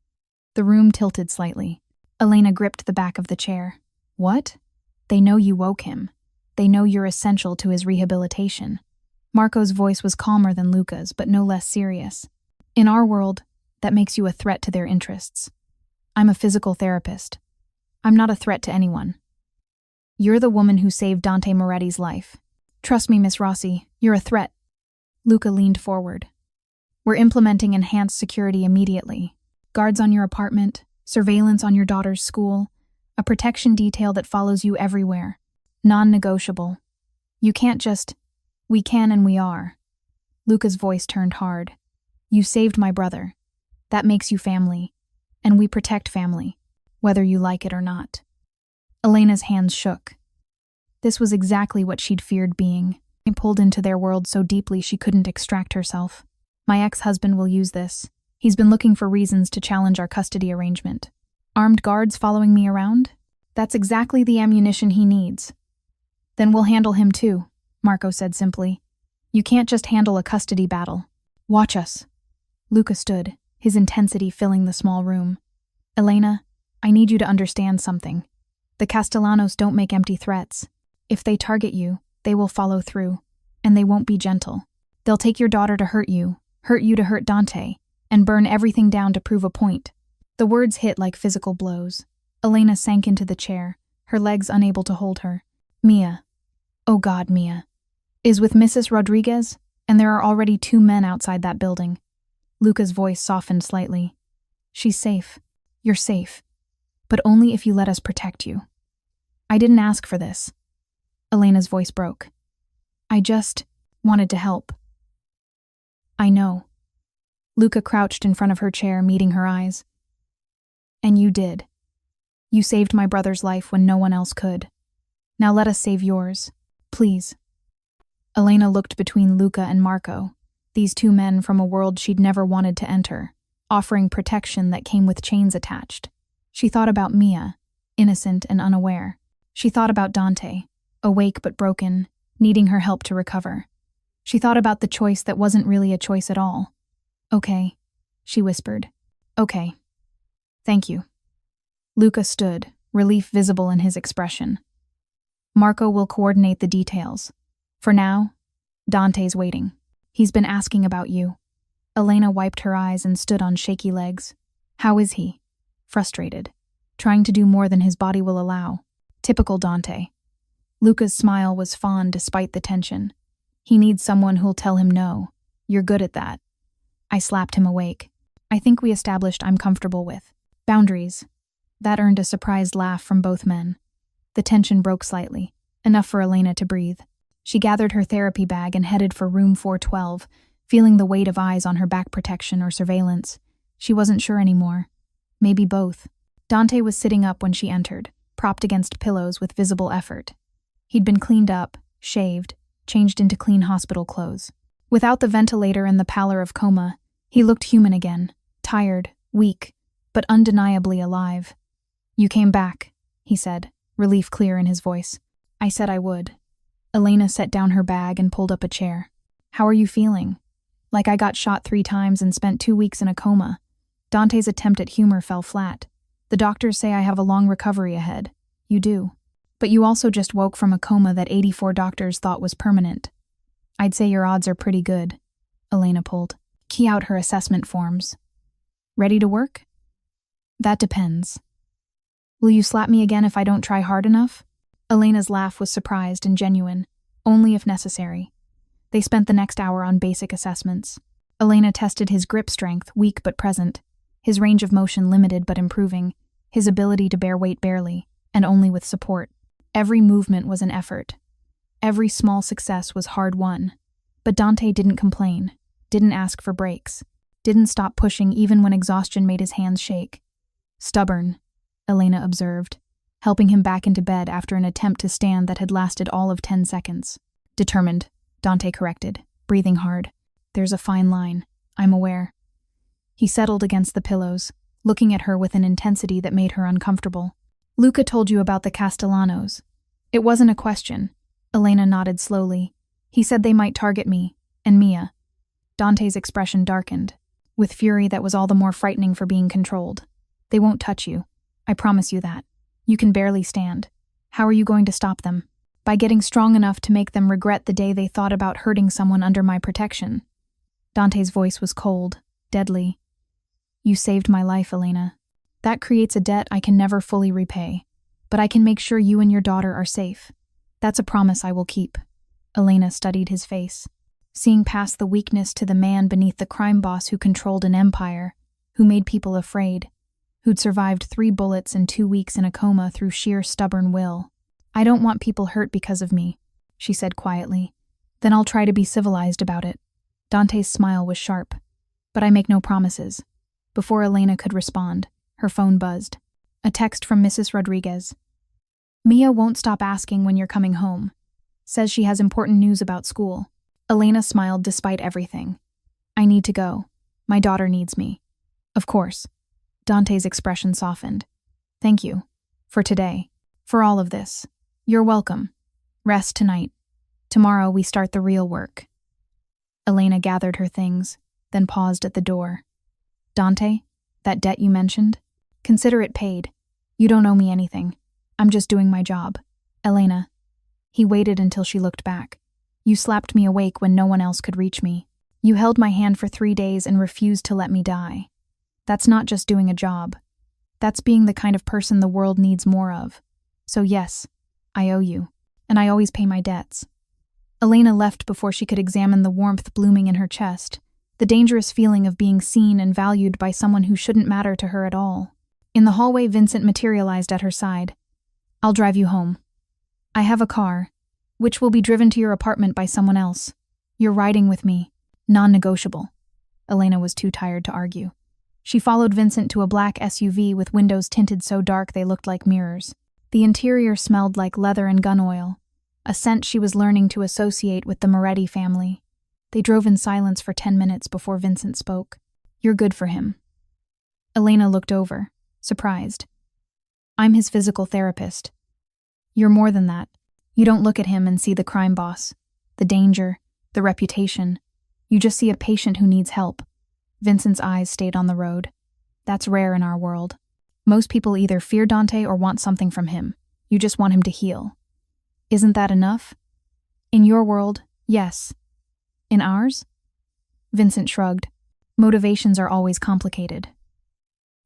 The room tilted slightly. Elena gripped the back of the chair. What? They know you woke him. They know you're essential to his rehabilitation. Marco's voice was calmer than Luca's, but no less serious. In our world, that makes you a threat to their interests. I'm a physical therapist. I'm not a threat to anyone. You're the woman who saved Dante Moretti's life. Trust me, Miss Rossi, you're a threat. Luca leaned forward. We're implementing enhanced security immediately. Guards on your apartment, surveillance on your daughter's school, a protection detail that follows you everywhere. Non-negotiable. You can't just, we can and we are. Luca's voice turned hard. You saved my brother. That makes you family. And we protect family, whether you like it or not. Elena's hands shook. This was exactly what she'd feared being, pulled into their world so deeply she couldn't extract herself. My ex-husband will use this. He's been looking for reasons to challenge our custody arrangement. Armed guards following me around? That's exactly the ammunition he needs. Then we'll handle him too, Marco said simply. You can't just handle a custody battle. Watch us. Luca stood, his intensity filling the small room. Elena, I need you to understand something. The Castellanos don't make empty threats. If they target you, they will follow through, and they won't be gentle. They'll take your daughter to hurt you to hurt Dante, and burn everything down to prove a point. The words hit like physical blows. Elena sank into the chair, her legs unable to hold her. Mia. Oh God, Mia. Is with Mrs. Rodriguez, and there are already 2 men outside that building. Luca's voice softened slightly. She's safe. You're safe. But only if you let us protect you. I didn't ask for this. Elena's voice broke. I just wanted to help. I know. Luca crouched in front of her chair, meeting her eyes. And you did. You saved my brother's life when no one else could. Now let us save yours. Please. Elena looked between Luca and Marco, these 2 men from a world she'd never wanted to enter, offering protection that came with chains attached. She thought about Mia, innocent and unaware. She thought about Dante, awake but broken, needing her help to recover. She thought about the choice that wasn't really a choice at all. Okay, she whispered. Okay. Thank you. Luca stood, relief visible in his expression. Marco will coordinate the details. For now, Dante's waiting. He's been asking about you. Elena wiped her eyes and stood on shaky legs. How is he? Frustrated. Trying to do more than his body will allow. Typical Dante. Luca's smile was fond despite the tension. He needs someone who'll tell him no. You're good at that. I slapped him awake. I think we established I'm comfortable with. Boundaries. That earned a surprised laugh from both men. The tension broke slightly, enough for Elena to breathe. She gathered her therapy bag and headed for room 412, feeling the weight of eyes on her back protection or surveillance. She wasn't sure anymore. Maybe both. Dante was sitting up when she entered, propped against pillows with visible effort. He'd been cleaned up, shaved, changed into clean hospital clothes. Without the ventilator and the pallor of coma, he looked human again, tired, weak, but undeniably alive. You came back, he said, relief clear in his voice. I said I would. Elena set down her bag and pulled up a chair. How are you feeling? Like I got shot 3 times and spent 2 weeks in a coma. Dante's attempt at humor fell flat. The doctors say I have a long recovery ahead. You do. But you also just woke from a coma that 84 doctors thought was permanent. I'd say your odds are pretty good. Elena pulled key out her assessment forms. Ready to work? That depends. Will you slap me again if I don't try hard enough? Elena's laugh was surprised and genuine, only if necessary. They spent the next hour on basic assessments. Elena tested his grip strength, weak but present, his range of motion limited but improving, his ability to bear weight barely, and only with support. Every movement was an effort. Every small success was hard-won. But Dante didn't complain, didn't ask for breaks, didn't stop pushing even when exhaustion made his hands shake. Stubborn, Elena observed, helping him back into bed after an attempt to stand that had lasted all of 10 seconds. Determined, Dante corrected, breathing hard. There's a fine line, I'm aware. He settled against the pillows, looking at her with an intensity that made her uncomfortable. Luca told you about the Castellanos. It wasn't a question. Elena nodded slowly. He said they might target me, and Mia. Dante's expression darkened, with fury that was all the more frightening for being controlled. They won't touch you. I promise you that. You can barely stand. How are you going to stop them? By getting strong enough to make them regret the day they thought about hurting someone under my protection. Dante's voice was cold, deadly. You saved my life, Elena. That creates a debt I can never fully repay, but I can make sure you and your daughter are safe. That's a promise I will keep. Elena studied his face, seeing past the weakness to the man beneath the crime boss who controlled an empire, who made people afraid, who'd survived 3 bullets and 2 weeks in a coma through sheer stubborn will. I don't want people hurt because of me, she said quietly. Then I'll try to be civilized about it. Dante's smile was sharp. But I make no promises. Before Elena could respond, her phone buzzed. A text from Mrs. Rodriguez. Mia won't stop asking when you're coming home. Says she has important news about school. Elena smiled despite everything. I need to go. My daughter needs me. Of course. Dante's expression softened. Thank you. For today. For all of this. You're welcome. Rest tonight. Tomorrow we start the real work. Elena gathered her things, then paused at the door. Dante, that debt you mentioned? Consider it paid. You don't owe me anything. I'm just doing my job. Elena. He waited until she looked back. You slapped me awake when no one else could reach me. You held my hand for 3 days and refused to let me die. That's not just doing a job. That's being the kind of person the world needs more of. So yes, I owe you. And I always pay my debts. Elena left before she could examine the warmth blooming in her chest, the dangerous feeling of being seen and valued by someone who shouldn't matter to her at all. In the hallway, Vincent materialized at her side. I'll drive you home. I have a car, which will be driven to your apartment by someone else. You're riding with me. Non-negotiable. Elena was too tired to argue. She followed Vincent to a black SUV with windows tinted so dark they looked like mirrors. The interior smelled like leather and gun oil, a scent she was learning to associate with the Moretti family. They drove in silence for 10 minutes before Vincent spoke. You're good for him. Elena looked over, surprised. I'm his physical therapist. You're more than that. You don't look at him and see the crime boss, the danger, the reputation. You just see a patient who needs help. Vincent's eyes stayed on the road. That's rare in our world. Most people either fear Dante or want something from him. You just want him to heal. Isn't that enough? In your world, yes. In ours? Vincent shrugged. Motivations are always complicated.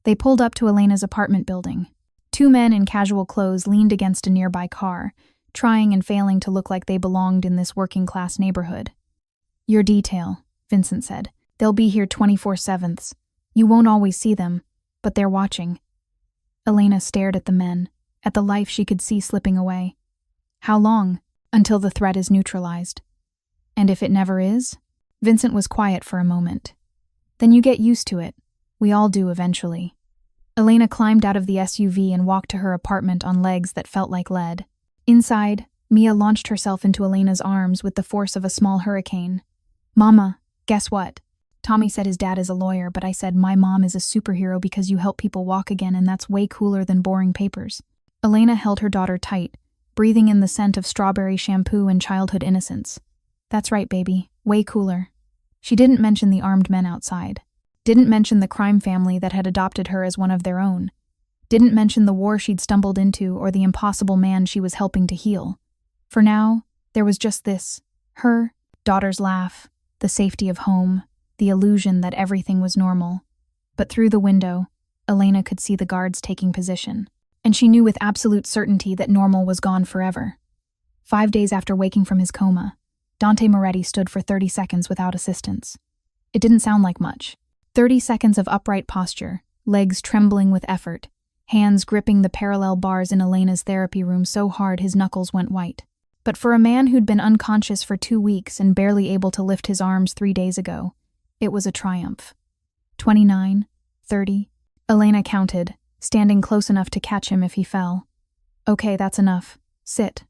They pulled up to Elena's apartment building. 2 men in casual clothes leaned against a nearby car, trying and failing to look like they belonged in this working-class neighborhood. Your detail, Vincent said. They'll be here 24/7. You won't always see them, but they're watching. Elena stared at the men, at the life she could see slipping away. How long? Until the threat is neutralized. And if it never is? Vincent was quiet for a moment. Then you get used to it. We all do eventually. Elena climbed out of the SUV and walked to her apartment on legs that felt like lead. Inside, Mia launched herself into Elena's arms with the force of a small hurricane. Mama, guess what? Tommy said his dad is a lawyer, but I said my mom is a superhero because you help people walk again, and that's way cooler than boring papers. Elena held her daughter tight, breathing in the scent of strawberry shampoo and childhood innocence. That's right, baby. Way cooler. She didn't mention the armed men outside. Didn't mention the crime family that had adopted her as one of their own. Didn't mention the war she'd stumbled into or the impossible man she was helping to heal. For now, there was just this: her, daughter's laugh, the safety of home, the illusion that everything was normal. But through the window, Elena could see the guards taking position, and she knew with absolute certainty that normal was gone forever. 5 days after waking from his coma, Dante Moretti stood for 30 seconds without assistance. It didn't sound like much. 30 seconds of upright posture, legs trembling with effort, hands gripping the parallel bars in Elena's therapy room so hard his knuckles went white. But for a man who'd been unconscious for 2 weeks and barely able to lift his arms 3 days ago, it was a triumph. 29, 30. Elena counted, standing close enough to catch him if he fell. Okay, that's enough. Sit.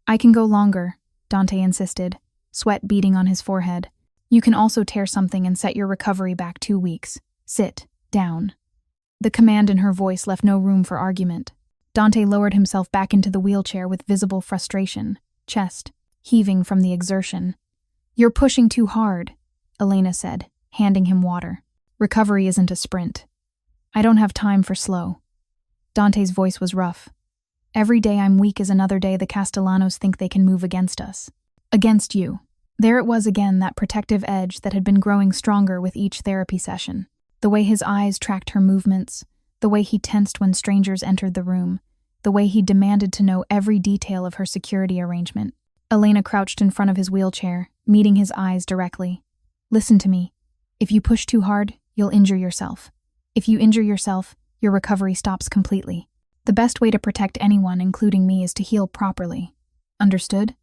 I can go longer, Dante insisted, sweat beading on his forehead. You can also tear something and set your recovery back 2 weeks. Sit. Down. The command in her voice left no room for argument. Dante lowered himself back into the wheelchair with visible frustration, chest heaving from the exertion. You're pushing too hard, Elena said, handing him water. Recovery isn't a sprint. I don't have time for slow. Dante's voice was rough. Every day I'm weak is another day the Castellanos think they can move against us. Against you. There it was again, that protective edge that had been growing stronger with each therapy session. The way his eyes tracked her movements, the way he tensed when strangers entered the room, the way he demanded to know every detail of her security arrangement. Elena crouched in front of his wheelchair, meeting his eyes directly. Listen to me. If you push too hard, you'll injure yourself. If you injure yourself, your recovery stops completely. The best way to protect anyone, including me, is to heal properly. Understood?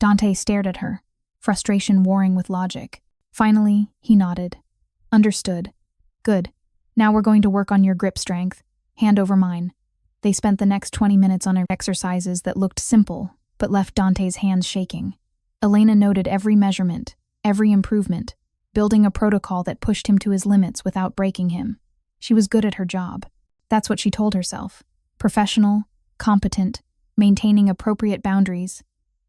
Dante stared at her, frustration warring with logic. Finally, he nodded. Understood. Good. Now we're going to work on your grip strength. Hand over mine. They spent the next 20 minutes on exercises that looked simple, but left Dante's hands shaking. Elena noted every measurement, every improvement, building a protocol that pushed him to his limits without breaking him. She was good at her job. That's what she told herself. Professional, competent, maintaining appropriate boundaries.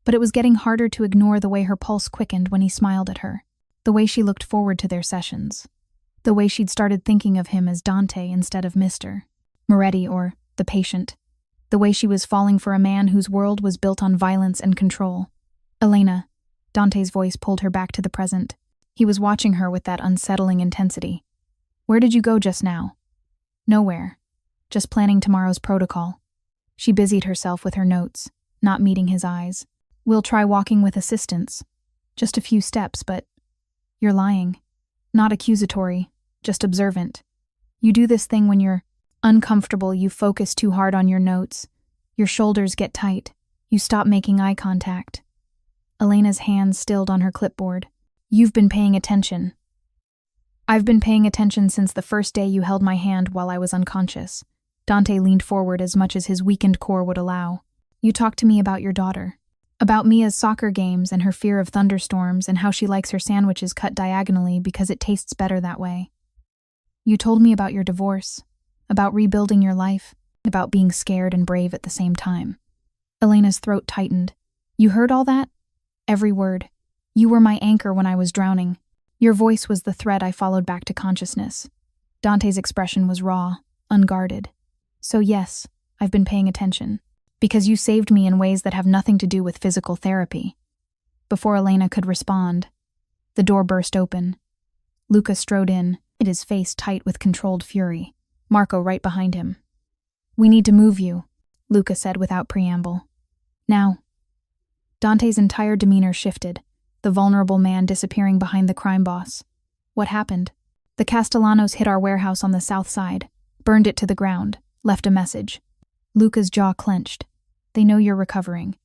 But it was getting harder to ignore the way her pulse quickened when he smiled at her, the way she looked forward to their sessions, the way she'd started thinking of him as Dante instead of Mr. Moretti or the patient, the way she was falling for a man whose world was built on violence and control. Elena, Dante's voice pulled her back to the present. He was watching her with that unsettling intensity. Where did you go just now? Nowhere. Just planning tomorrow's protocol. She busied herself with her notes, not meeting his eyes. We'll try walking with assistance. Just a few steps, but you're lying. Not accusatory, just observant. You do this thing when you're uncomfortable, you focus too hard on your notes. Your shoulders get tight. You stop making eye contact. Elena's hands stilled on her clipboard. You've been paying attention. I've been paying attention since the first day you held my hand while I was unconscious. Dante leaned forward as much as his weakened core would allow. You talked to me about your daughter. About Mia's soccer games and her fear of thunderstorms and how she likes her sandwiches cut diagonally because it tastes better that way. You told me about your divorce, about rebuilding your life, about being scared and brave at the same time. Elena's throat tightened. You heard all that? Every word. You were my anchor when I was drowning. Your voice was the thread I followed back to consciousness. Dante's expression was raw, unguarded. So yes, I've been paying attention. Because you saved me in ways that have nothing to do with physical therapy. Before Elena could respond, the door burst open. Luca strode in, his face tight with controlled fury. Marco right behind him. We need to move you, Luca said without preamble. Now. Dante's entire demeanor shifted, the vulnerable man disappearing behind the crime boss. What happened? The Castellanos hit our warehouse on the south side, burned it to the ground, left a message. Luca's jaw clenched. They know you're recovering.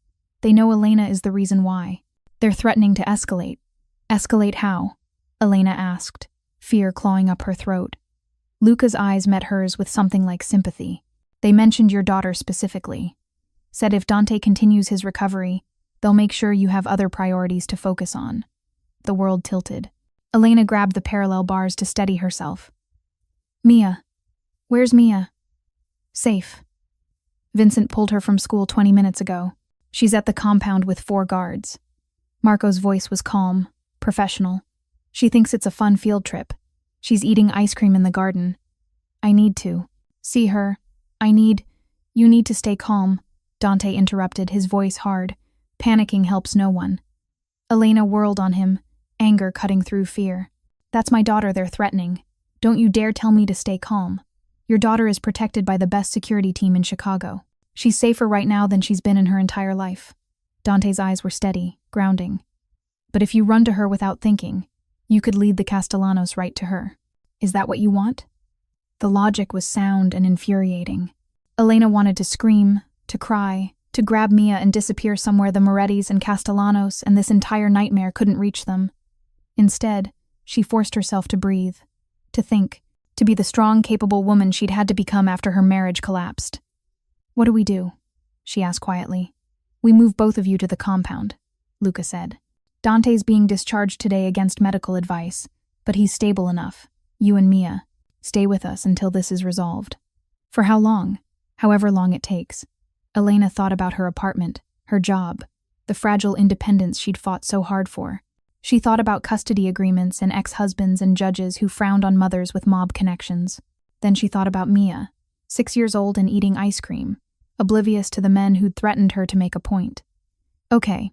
They know Elena is the reason why. They're threatening to escalate. Escalate how? Elena asked, fear clawing up her throat. Luca's eyes met hers with something like sympathy. They mentioned your daughter specifically. Said if Dante continues his recovery, they'll make sure you have other priorities to focus on. The world tilted. Elena grabbed the parallel bars to steady herself. Mia. Where's Mia? Safe. Vincent pulled her from school 20 minutes ago. She's at the compound with 4 guards. Marco's voice was calm, professional. She thinks it's a fun field trip. She's eating ice cream in the garden. I need to see her. You need to stay calm, Dante interrupted, his voice hard. Panicking helps no one. Elena whirled on him, anger cutting through fear. That's my daughter they're threatening. Don't you dare tell me to stay calm. Your daughter is protected by the best security team in Chicago. She's safer right now than she's been in her entire life. Dante's eyes were steady, grounding. But if you run to her without thinking, you could lead the Castellanos right to her. Is that what you want? The logic was sound and infuriating. Elena wanted to scream, to cry, to grab Mia and disappear somewhere the Morettis and Castellanos and this entire nightmare couldn't reach them. Instead, she forced herself to breathe, to think, to be the strong, capable woman she'd had to become after her marriage collapsed. What do we do? She asked quietly. We move both of you to the compound, Luca said. Dante's being discharged today against medical advice, but he's stable enough. You and Mia, stay with us until this is resolved. For how long? However long it takes. Elena thought about her apartment, her job, the fragile independence she'd fought so hard for. She thought about custody agreements and ex-husbands and judges who frowned on mothers with mob connections. Then she thought about Mia, 6 years old and eating ice cream, oblivious to the men who'd threatened her to make a point. Okay,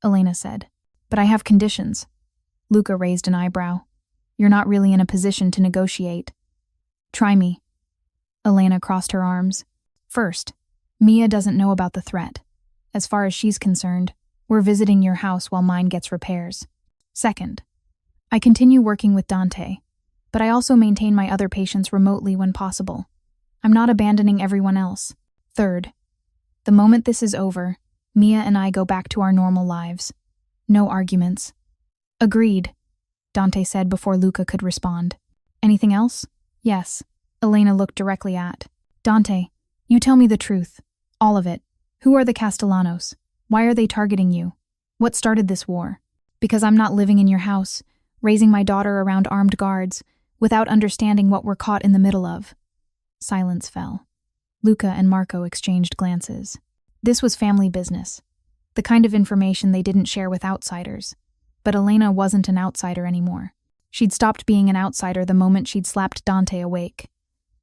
Elena said, but I have conditions. Luca raised an eyebrow. You're not really in a position to negotiate. Try me. Elena crossed her arms. First, Mia doesn't know about the threat. As far as she's concerned, we're visiting your house while mine gets repairs. Second, I continue working with Dante, but I also maintain my other patients remotely when possible. I'm not abandoning everyone else. Third, the moment this is over, Mia and I go back to our normal lives. No arguments. Agreed, Dante said before Luca could respond. Anything else? Yes. Elena looked directly at Dante. You tell me the truth. All of it. Who are the Castellanos? Why are they targeting you? What started this war? Because I'm not living in your house, raising my daughter around armed guards, without understanding what we're caught in the middle of. Silence fell. Luca and Marco exchanged glances. This was family business, the kind of information they didn't share with outsiders. But Elena wasn't an outsider anymore. She'd stopped being an outsider the moment she'd slapped Dante awake.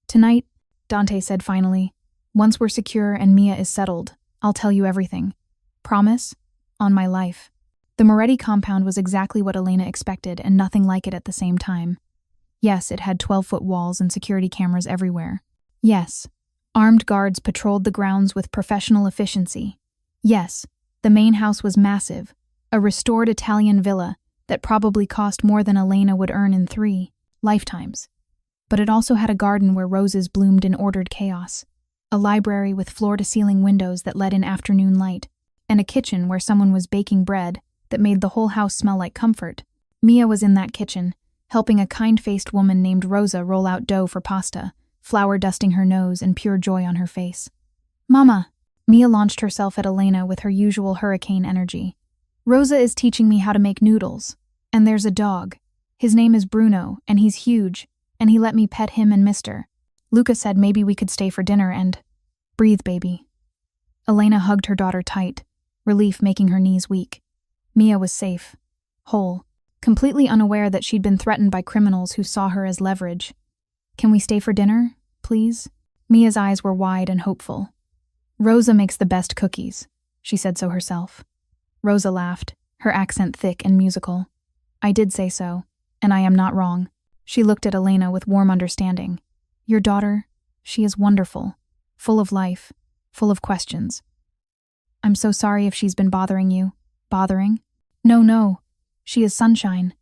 Tonight, Dante said finally, once we're secure and Mia is settled, I'll tell you everything. Promise? On my life. The Moretti compound was exactly what Elena expected and nothing like it at the same time. Yes, it had 12-foot walls and security cameras everywhere. Yes, armed guards patrolled the grounds with professional efficiency. Yes, the main house was massive, a restored Italian villa that probably cost more than Elena would earn in 3 lifetimes. But it also had a garden where roses bloomed in ordered chaos, a library with floor-to-ceiling windows that let in afternoon light, and a kitchen where someone was baking bread that made the whole house smell like comfort. Mia was in that kitchen, helping a kind-faced woman named Rosa roll out dough for pasta, flour dusting her nose and pure joy on her face. Mama! Mia launched herself at Elena with her usual hurricane energy. Rosa is teaching me how to make noodles. And there's a dog. His name is Bruno, and he's huge, and he let me pet him and Mister. Luca said maybe we could stay for dinner and... Breathe, baby. Elena hugged her daughter tight, relief making her knees weak. Mia was safe, whole, completely unaware that she'd been threatened by criminals who saw her as leverage. Can we stay for dinner, please? Mia's eyes were wide and hopeful. Rosa makes the best cookies, she said so herself. Rosa laughed, her accent thick and musical. I did say so, and I am not wrong. She looked at Elena with warm understanding. Your daughter, she is wonderful, full of life, full of questions. I'm so sorry if she's been bothering you. Bothering? No. She is sunshine.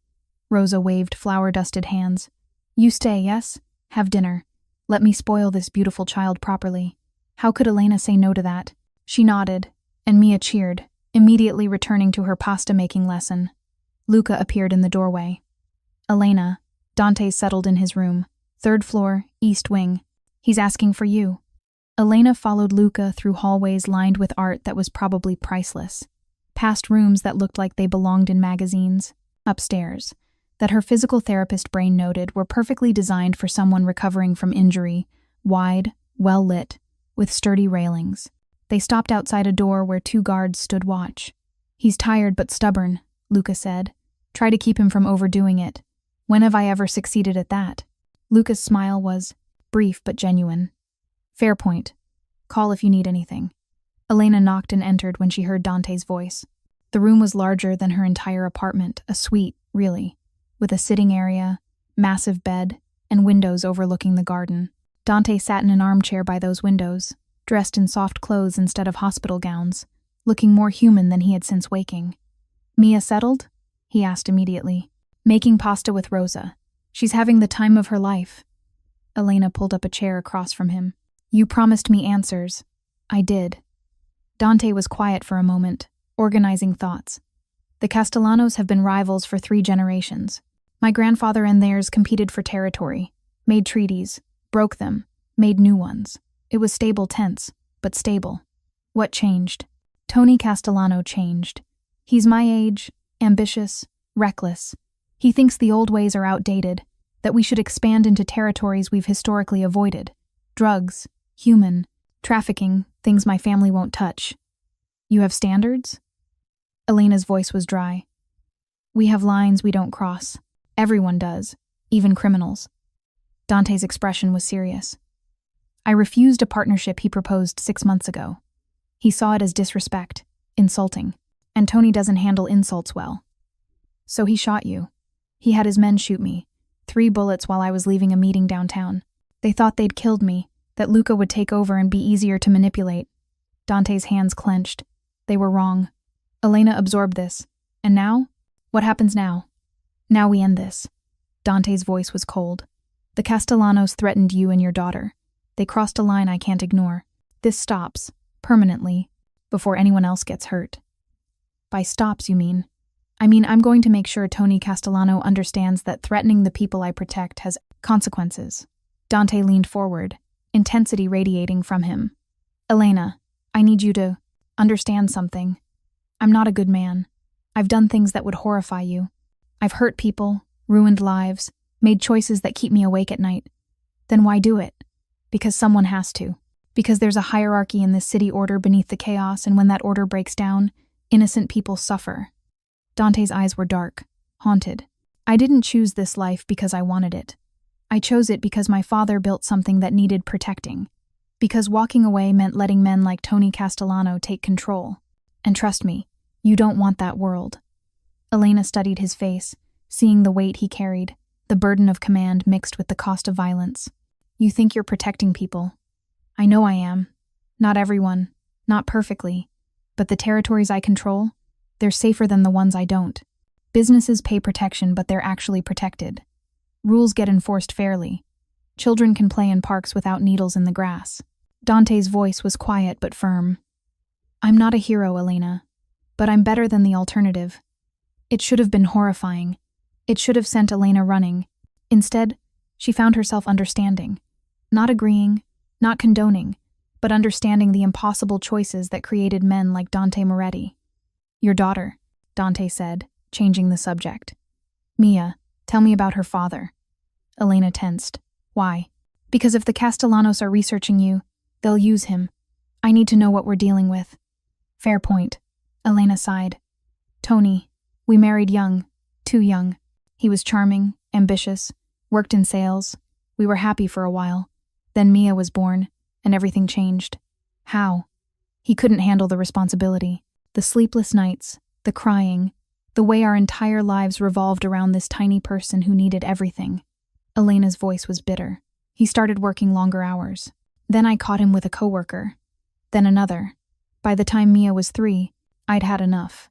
Rosa waved flour-dusted hands. You stay, yes? Have dinner. Let me spoil this beautiful child properly. How could Elena say no to that? She nodded, and Mia cheered, immediately returning to her pasta-making lesson. Luca appeared in the doorway. Elena, Dante settled in his room. 3rd floor, east wing. He's asking for you. Elena followed Luca through hallways lined with art that was probably priceless. Past rooms that looked like they belonged in magazines. Upstairs, that her physical therapist brain noted were perfectly designed for someone recovering from injury, wide, well-lit, with sturdy railings. They stopped outside a door where 2 guards stood watch. He's tired but stubborn, Luca said. Try to keep him from overdoing it. When have I ever succeeded at that? Luca's smile was brief but genuine. Fair point. Call if you need anything. Elena knocked and entered when she heard Dante's voice. The room was larger than her entire apartment, a suite, really, with a sitting area, massive bed, and windows overlooking the garden. Dante sat in an armchair by those windows, dressed in soft clothes instead of hospital gowns, looking more human than he had since waking. Mia settled? He asked immediately. Making pasta with Rosa. She's having the time of her life. Elena pulled up a chair across from him. You promised me answers. I did. Dante was quiet for a moment, organizing thoughts. The Castellanos have been rivals for 3 generations. My grandfather and theirs competed for territory, made treaties, broke them, made new ones. It was stable tense, but stable. What changed? Tony Castellano changed. He's my age, ambitious, reckless. He thinks the old ways are outdated, that we should expand into territories we've historically avoided. Drugs, human, trafficking, things my family won't touch. You have standards? Elena's voice was dry. We have lines we don't cross. Everyone does, even criminals. Dante's expression was serious. I refused a partnership he proposed 6 months ago. He saw it as disrespect, insulting, and Tony doesn't handle insults well. So he shot you. He had his men shoot me, 3 bullets while I was leaving a meeting downtown. They thought they'd killed me, that Luca would take over and be easier to manipulate. Dante's hands clenched. They were wrong. Elena absorbed this. And now? What happens now? Now we end this. Dante's voice was cold. The Castellanos threatened you and your daughter. They crossed a line I can't ignore. This stops, permanently, before anyone else gets hurt. By stops, you mean? I mean, I'm going to make sure Tony Castellano understands that threatening the people I protect has consequences. Dante leaned forward, intensity radiating from him. Elena, I need you to understand something. I'm not a good man. I've done things that would horrify you. I've hurt people, ruined lives, made choices that keep me awake at night. Then why do it? Because someone has to. Because there's a hierarchy in this city order beneath the chaos, and when that order breaks down, innocent people suffer. Dante's eyes were dark, haunted. I didn't choose this life because I wanted it. I chose it because my father built something that needed protecting. Because walking away meant letting men like Tony Castellano take control. And trust me, you don't want that world. Elena studied his face, seeing the weight he carried, the burden of command mixed with the cost of violence. You think you're protecting people. I know I am. Not everyone, not perfectly. But the territories I control, they're safer than the ones I don't. Businesses pay protection, but they're actually protected. Rules get enforced fairly. Children can play in parks without needles in the grass. Dante's voice was quiet but firm. I'm not a hero, Elena, but I'm better than the alternative. It should have been horrifying. It should have sent Elena running. Instead, she found herself understanding. Not agreeing, not condoning, but understanding the impossible choices that created men like Dante Moretti. Your daughter, Dante said, changing the subject. Mia, tell me about her father. Elena tensed. Why? Because if the Castellanos are researching you, they'll use him. I need to know what we're dealing with. Fair point. Elena sighed. Tony, we married young, too young. He was charming, ambitious, worked in sales. We were happy for a while. Then Mia was born, and everything changed. How? He couldn't handle the responsibility. The sleepless nights, the crying, the way our entire lives revolved around this tiny person who needed everything. Elena's voice was bitter. He started working longer hours. Then I caught him with a coworker. Then another. By the time Mia was 3, I'd had enough.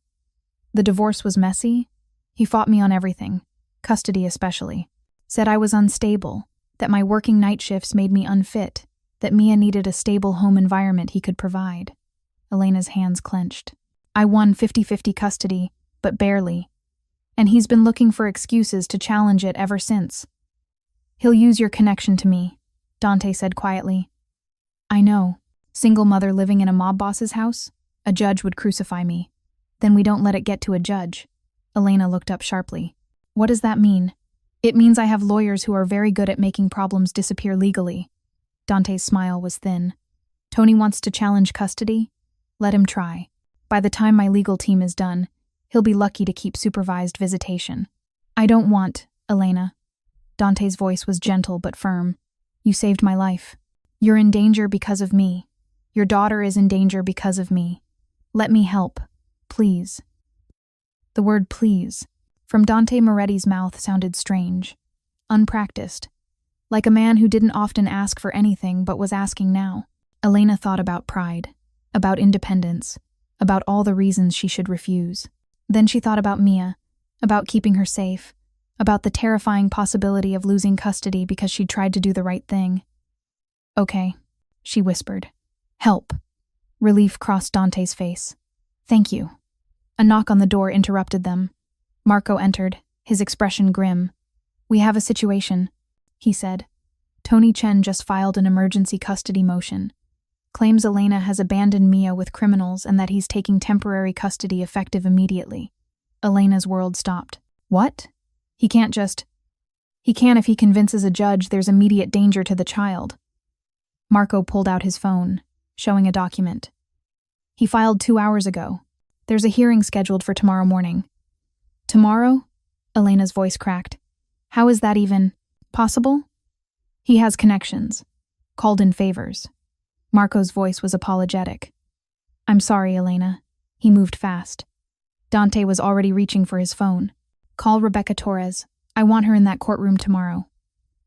The divorce was messy. He fought me on everything, custody especially. Said I was unstable, that my working night shifts made me unfit, that Mia needed a stable home environment he could provide. Elena's hands clenched. I won 50-50 custody, but barely. And he's been looking for excuses to challenge it ever since. He'll use your connection to me, Dante said quietly. I know. Single mother living in a mob boss's house? A judge would crucify me. Then we don't let it get to a judge. Elena looked up sharply. What does that mean? It means I have lawyers who are very good at making problems disappear legally. Dante's smile was thin. Tony wants to challenge custody? Let him try. By the time my legal team is done, he'll be lucky to keep supervised visitation. I don't want, Elena. Dante's voice was gentle but firm. You saved my life. You're in danger because of me. Your daughter is in danger because of me. Let me help. Please. The word please from Dante Moretti's mouth sounded strange, unpracticed, like a man who didn't often ask for anything but was asking now. Elena thought about pride, about independence, about all the reasons she should refuse. Then she thought about Mia, about keeping her safe, about the terrifying possibility of losing custody because she'd tried to do the right thing. Okay, she whispered. Help. Relief crossed Dante's face. Thank you. A knock on the door interrupted them. Marco entered, his expression grim. We have a situation, he said. Tony Chen just filed an emergency custody motion. Claims Elena has abandoned Mia with criminals and that he's taking temporary custody effective immediately. Elena's world stopped. What? He can if he convinces a judge there's immediate danger to the child. Marco pulled out his phone, showing a document. He filed 2 hours ago. There's a hearing scheduled for tomorrow morning. Tomorrow? Elena's voice cracked. How is that even possible? He has connections. Called in favors. Marco's voice was apologetic. I'm sorry, Elena. He moved fast. Dante was already reaching for his phone. Call Rebecca Torres. I want her in that courtroom tomorrow.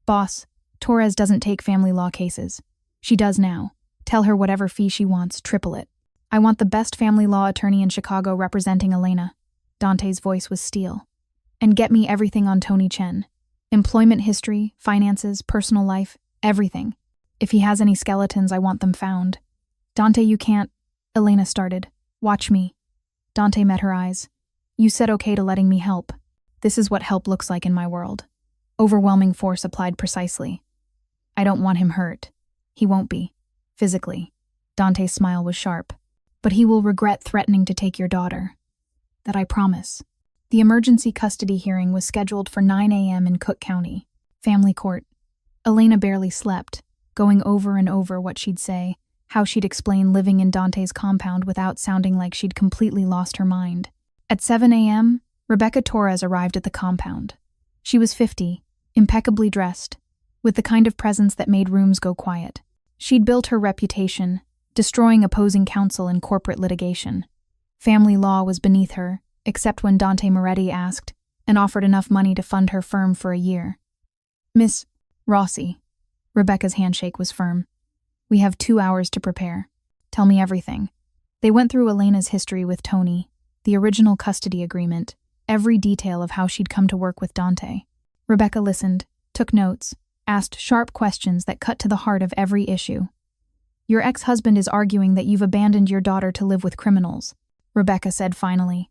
Boss, Torres doesn't take family law cases. She does now. Tell her whatever fee she wants, triple it. I want the best family law attorney in Chicago representing Elena. Dante's voice was steel. And get me everything on Tony Chen. Employment history, finances, personal life, everything. If he has any skeletons, I want them found. Dante, you can't. Elena started. Watch me. Dante met her eyes. You said okay to letting me help. This is what help looks like in my world. Overwhelming force applied precisely. I don't want him hurt. He won't be. Physically. Dante's smile was sharp. But he will regret threatening to take your daughter. That I promise. The emergency custody hearing was scheduled for 9 a.m. in Cook County, family court. Elena barely slept, going over and over what she'd say, how she'd explain living in Dante's compound without sounding like she'd completely lost her mind. At 7 a.m., Rebecca Torres arrived at the compound. She was 50, impeccably dressed, with the kind of presence that made rooms go quiet. She'd built her reputation, destroying opposing counsel in corporate litigation. Family law was beneath her, except when Dante Moretti asked and offered enough money to fund her firm for a year. Miss Rossi. Rebecca's handshake was firm. We have 2 hours to prepare. Tell me everything. They went through Elena's history with Tony, the original custody agreement, every detail of how she'd come to work with Dante. Rebecca listened, took notes, asked sharp questions that cut to the heart of every issue. Your ex-husband is arguing that you've abandoned your daughter to live with criminals, Rebecca said finally.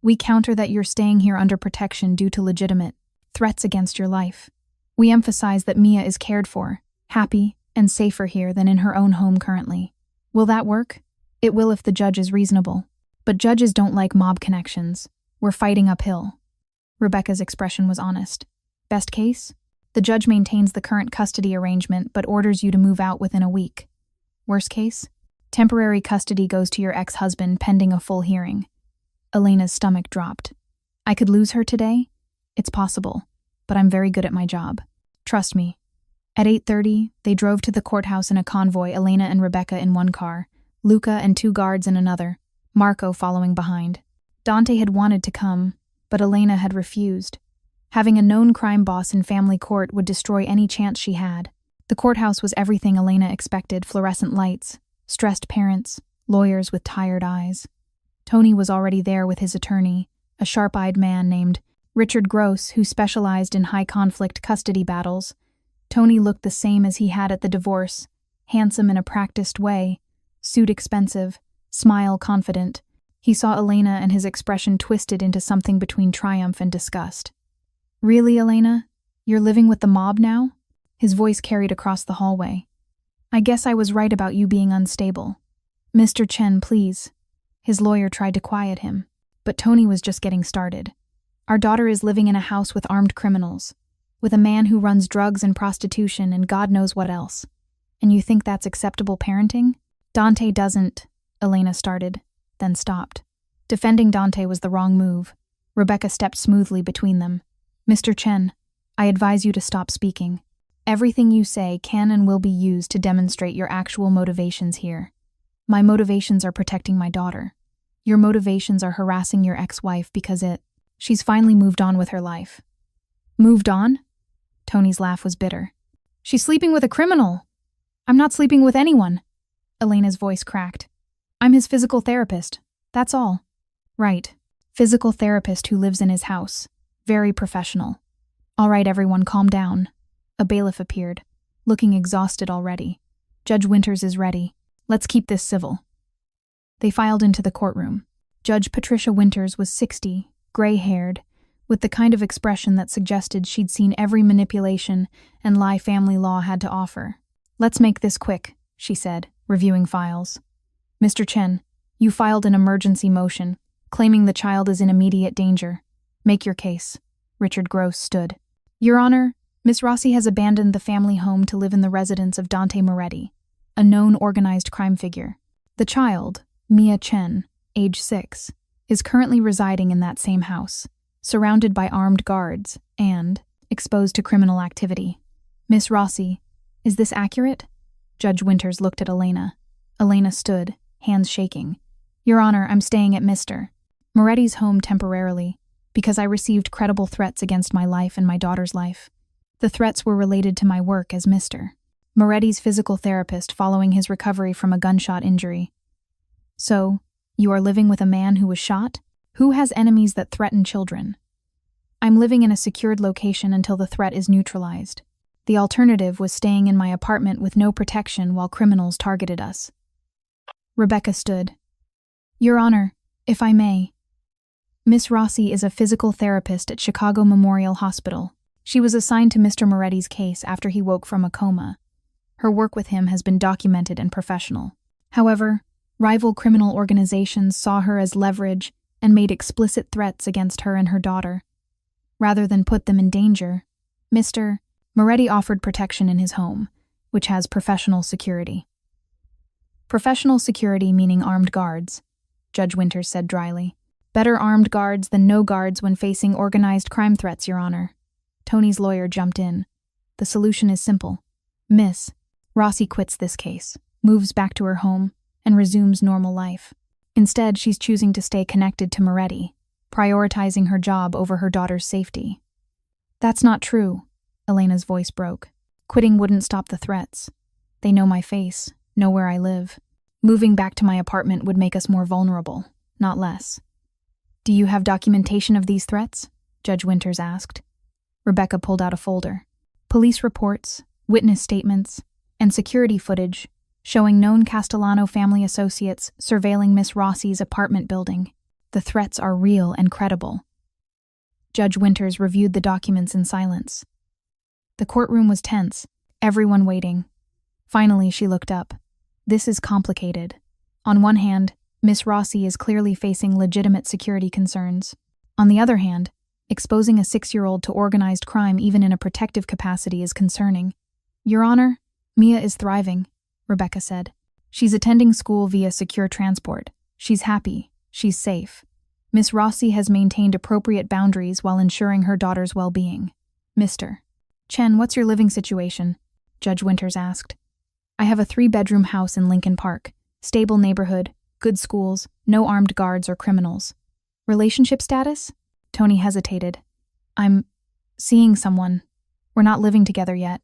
We counter that you're staying here under protection due to legitimate threats against your life. We emphasize that Mia is cared for, happy, and safer here than in her own home currently. Will that work? It will if the judge is reasonable. But judges don't like mob connections. We're fighting uphill. Rebecca's expression was honest. Best case? The judge maintains the current custody arrangement but orders you to move out within a week. Worst case? Temporary custody goes to your ex-husband pending a full hearing. Elena's stomach dropped. I could lose her today? It's possible, but I'm very good at my job. Trust me. At 8:30, they drove to the courthouse in a convoy, Elena and Rebecca in one car, Luca and 2 guards in another, Marco following behind. Dante had wanted to come, but Elena had refused. Having a known crime boss in family court would destroy any chance she had. The courthouse was everything Elena expected: fluorescent lights, stressed parents, lawyers with tired eyes. Tony was already there with his attorney, a sharp-eyed man named Richard Gross, who specialized in high-conflict custody battles. Tony looked the same as he had at the divorce, handsome in a practiced way, suit expensive, smile confident. He saw Elena and his expression twisted into something between triumph and disgust. Really, Elena? You're living with the mob now? His voice carried across the hallway. I guess I was right about you being unstable. Mr. Chen, please. His lawyer tried to quiet him, but Tony was just getting started. Our daughter is living in a house with armed criminals, with a man who runs drugs and prostitution and God knows what else. And you think that's acceptable parenting? Dante doesn't, Elena started, then stopped. Defending Dante was the wrong move. Rebecca stepped smoothly between them. Mr. Chen, I advise you to stop speaking. Everything you say can and will be used to demonstrate your actual motivations here. My motivations are protecting my daughter. Your motivations are harassing your ex-wife because she's finally moved on with her life. Moved on? Tony's laugh was bitter. She's sleeping with a criminal. I'm not sleeping with anyone. Elena's voice cracked. I'm his physical therapist. That's all. Right. Physical therapist who lives in his house. Very professional. All right, everyone, calm down. A bailiff appeared, looking exhausted already. Judge Winters is ready. Let's keep this civil. They filed into the courtroom. Judge Patricia Winters was 60, gray-haired, with the kind of expression that suggested she'd seen every manipulation and lie family law had to offer. Let's make this quick, she said, reviewing files. Mr. Chen, you filed an emergency motion, claiming the child is in immediate danger. Make your case. Richard Gross stood. Your Honor, Miss Rossi has abandoned the family home to live in the residence of Dante Moretti, a known organized crime figure. The child, Mia Chen, age 6, is currently residing in that same house, surrounded by armed guards and exposed to criminal activity. Miss Rossi, is this accurate? Judge Winters looked at Elena. Elena stood, hands shaking. Your Honor, I'm staying at Mr. Moretti's home temporarily because I received credible threats against my life and my daughter's life. The threats were related to my work as Mr. Moretti's physical therapist following his recovery from a gunshot injury. So, you are living with a man who was shot? Who has enemies that threaten children? I'm living in a secured location until the threat is neutralized. The alternative was staying in my apartment with no protection while criminals targeted us. Rebecca stood. Your Honor, if I may. Miss Rossi is a physical therapist at Chicago Memorial Hospital. She was assigned to Mr. Moretti's case after he woke from a coma. Her work with him has been documented and professional. However, rival criminal organizations saw her as leverage and made explicit threats against her and her daughter. Rather than put them in danger, Mr. Moretti offered protection in his home, which has professional security. Professional security meaning armed guards, Judge Winters said dryly. Better armed guards than no guards when facing organized crime threats, Your Honor. Tony's lawyer jumped in. The solution is simple. Miss Rossi quits this case, moves back to her home, and resumes normal life. Instead, she's choosing to stay connected to Moretti, prioritizing her job over her daughter's safety. That's not true, Elena's voice broke. Quitting wouldn't stop the threats. They know my face, know where I live. Moving back to my apartment would make us more vulnerable, not less. Do you have documentation of these threats? Judge Winters asked. Rebecca pulled out a folder. Police reports, witness statements, and security footage showing known Castellano family associates surveilling Miss Rossi's apartment building. The threats are real and credible. Judge Winters reviewed the documents in silence. The courtroom was tense, everyone waiting. Finally, she looked up. This is complicated. On one hand, Miss Rossi is clearly facing legitimate security concerns. On the other hand, exposing a 6-year-old to organized crime even in a protective capacity is concerning. Your Honor, Mia is thriving, Rebecca said. She's attending school via secure transport. She's happy. She's safe. Miss Rossi has maintained appropriate boundaries while ensuring her daughter's well-being. Mr. Chen, what's your living situation? Judge Winters asked. I have a 3-bedroom house in Lincoln Park. Stable neighborhood, good schools, no armed guards or criminals. Relationship status? Tony hesitated. I'm seeing someone. We're not living together yet.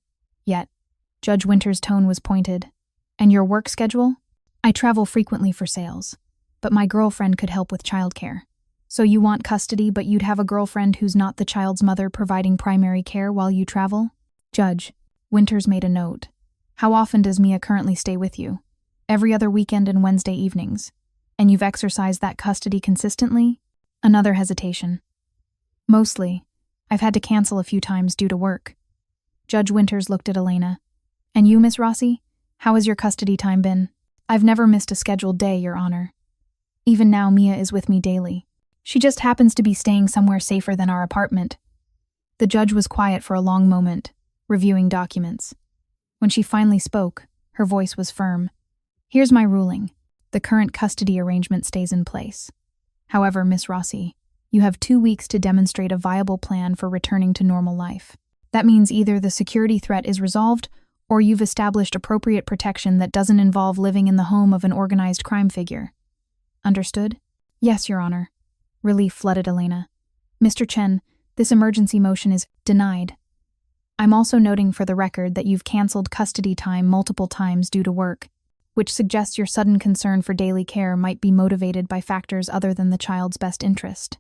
Judge Winters' tone was pointed. And your work schedule? I travel frequently for sales, but my girlfriend could help with childcare. So you want custody, but you'd have a girlfriend who's not the child's mother providing primary care while you travel? Judge, Winters made a note. How often does Mia currently stay with you? Every other weekend and Wednesday evenings. And you've exercised that custody consistently? Another hesitation. Mostly. I've had to cancel a few times due to work. Judge Winters looked at Elena. And you, Miss Rossi? How has your custody time been? I've never missed a scheduled day, Your Honor. Even now, Mia is with me daily. She just happens to be staying somewhere safer than our apartment. The judge was quiet for a long moment, reviewing documents. When she finally spoke, her voice was firm. Here's my ruling. The current custody arrangement stays in place. However, Miss Rossi, you have 2 weeks to demonstrate a viable plan for returning to normal life. That means either the security threat is resolved or you've established appropriate protection that doesn't involve living in the home of an organized crime figure. Understood? Yes, Your Honor. Relief flooded Elena. Mr. Chen, this emergency motion is denied. I'm also noting for the record that you've canceled custody time multiple times due to work, which suggests your sudden concern for daily care might be motivated by factors other than the child's best interest.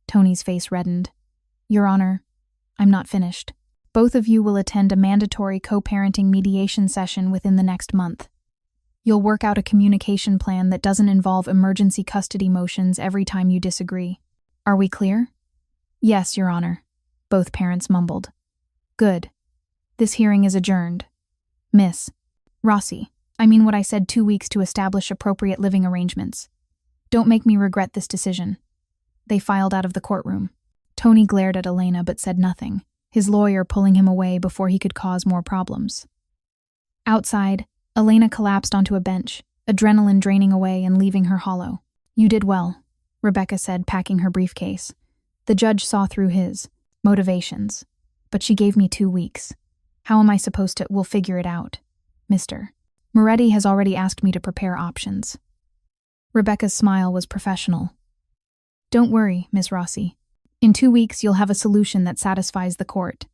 Tony's face reddened. Your Honor, I'm not finished. Both of you will attend a mandatory co-parenting mediation session within the next month. You'll work out a communication plan that doesn't involve emergency custody motions every time you disagree. Are we clear? Yes, Your Honor, both parents mumbled. Good. This hearing is adjourned. Miss Rossi, I mean what I said, 2 weeks to establish appropriate living arrangements. Don't make me regret this decision. They filed out of the courtroom. Tony glared at Elena but said nothing, his lawyer pulling him away before he could cause more problems. Outside, Elena collapsed onto a bench, adrenaline draining away and leaving her hollow. You did well, Rebecca said, packing her briefcase. The judge saw through his motivations, but she gave me 2 weeks. How am I supposed to? We'll figure it out. Mr. Moretti has already asked me to prepare options. Rebecca's smile was professional. Don't worry, Miss Rossi. In 2 weeks, you'll have a solution that satisfies the court.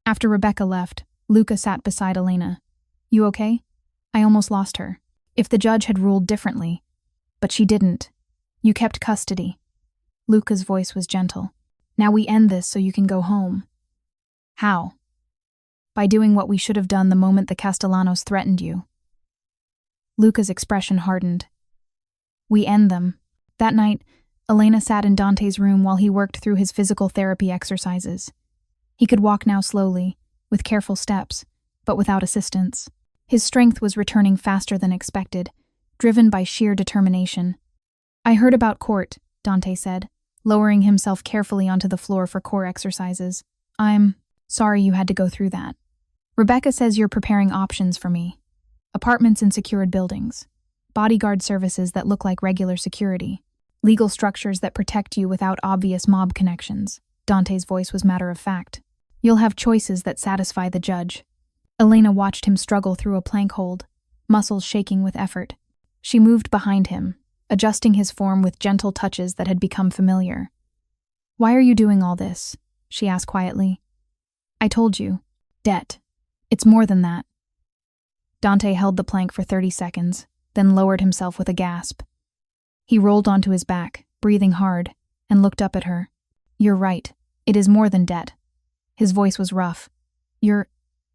After Rebecca left, Luca sat beside Elena. You okay? I almost lost her. If the judge had ruled differently. But she didn't. You kept custody. Luca's voice was gentle. Now we end this so you can go home. How? By doing what we should have done the moment the Castellanos threatened you. Luca's expression hardened. We end them. That night, Elena sat in Dante's room while he worked through his physical therapy exercises. He could walk now slowly, with careful steps, but without assistance. His strength was returning faster than expected, driven by sheer determination. I heard about court, Dante said, lowering himself carefully onto the floor for core exercises. I'm sorry you had to go through that. Rebecca says you're preparing options for me. Apartments in secured buildings. Bodyguard services that look like regular security. Legal structures that protect you without obvious mob connections. Dante's voice was matter of fact. You'll have choices that satisfy the judge. Elena watched him struggle through a plank hold, muscles shaking with effort. She moved behind him, adjusting his form with gentle touches that had become familiar. Why are you doing all this? She asked quietly. I told you. Debt. It's more than that. Dante held the plank for 30 seconds, then lowered himself with a gasp. He rolled onto his back, breathing hard, and looked up at her. You're right. It is more than debt. His voice was rough. You're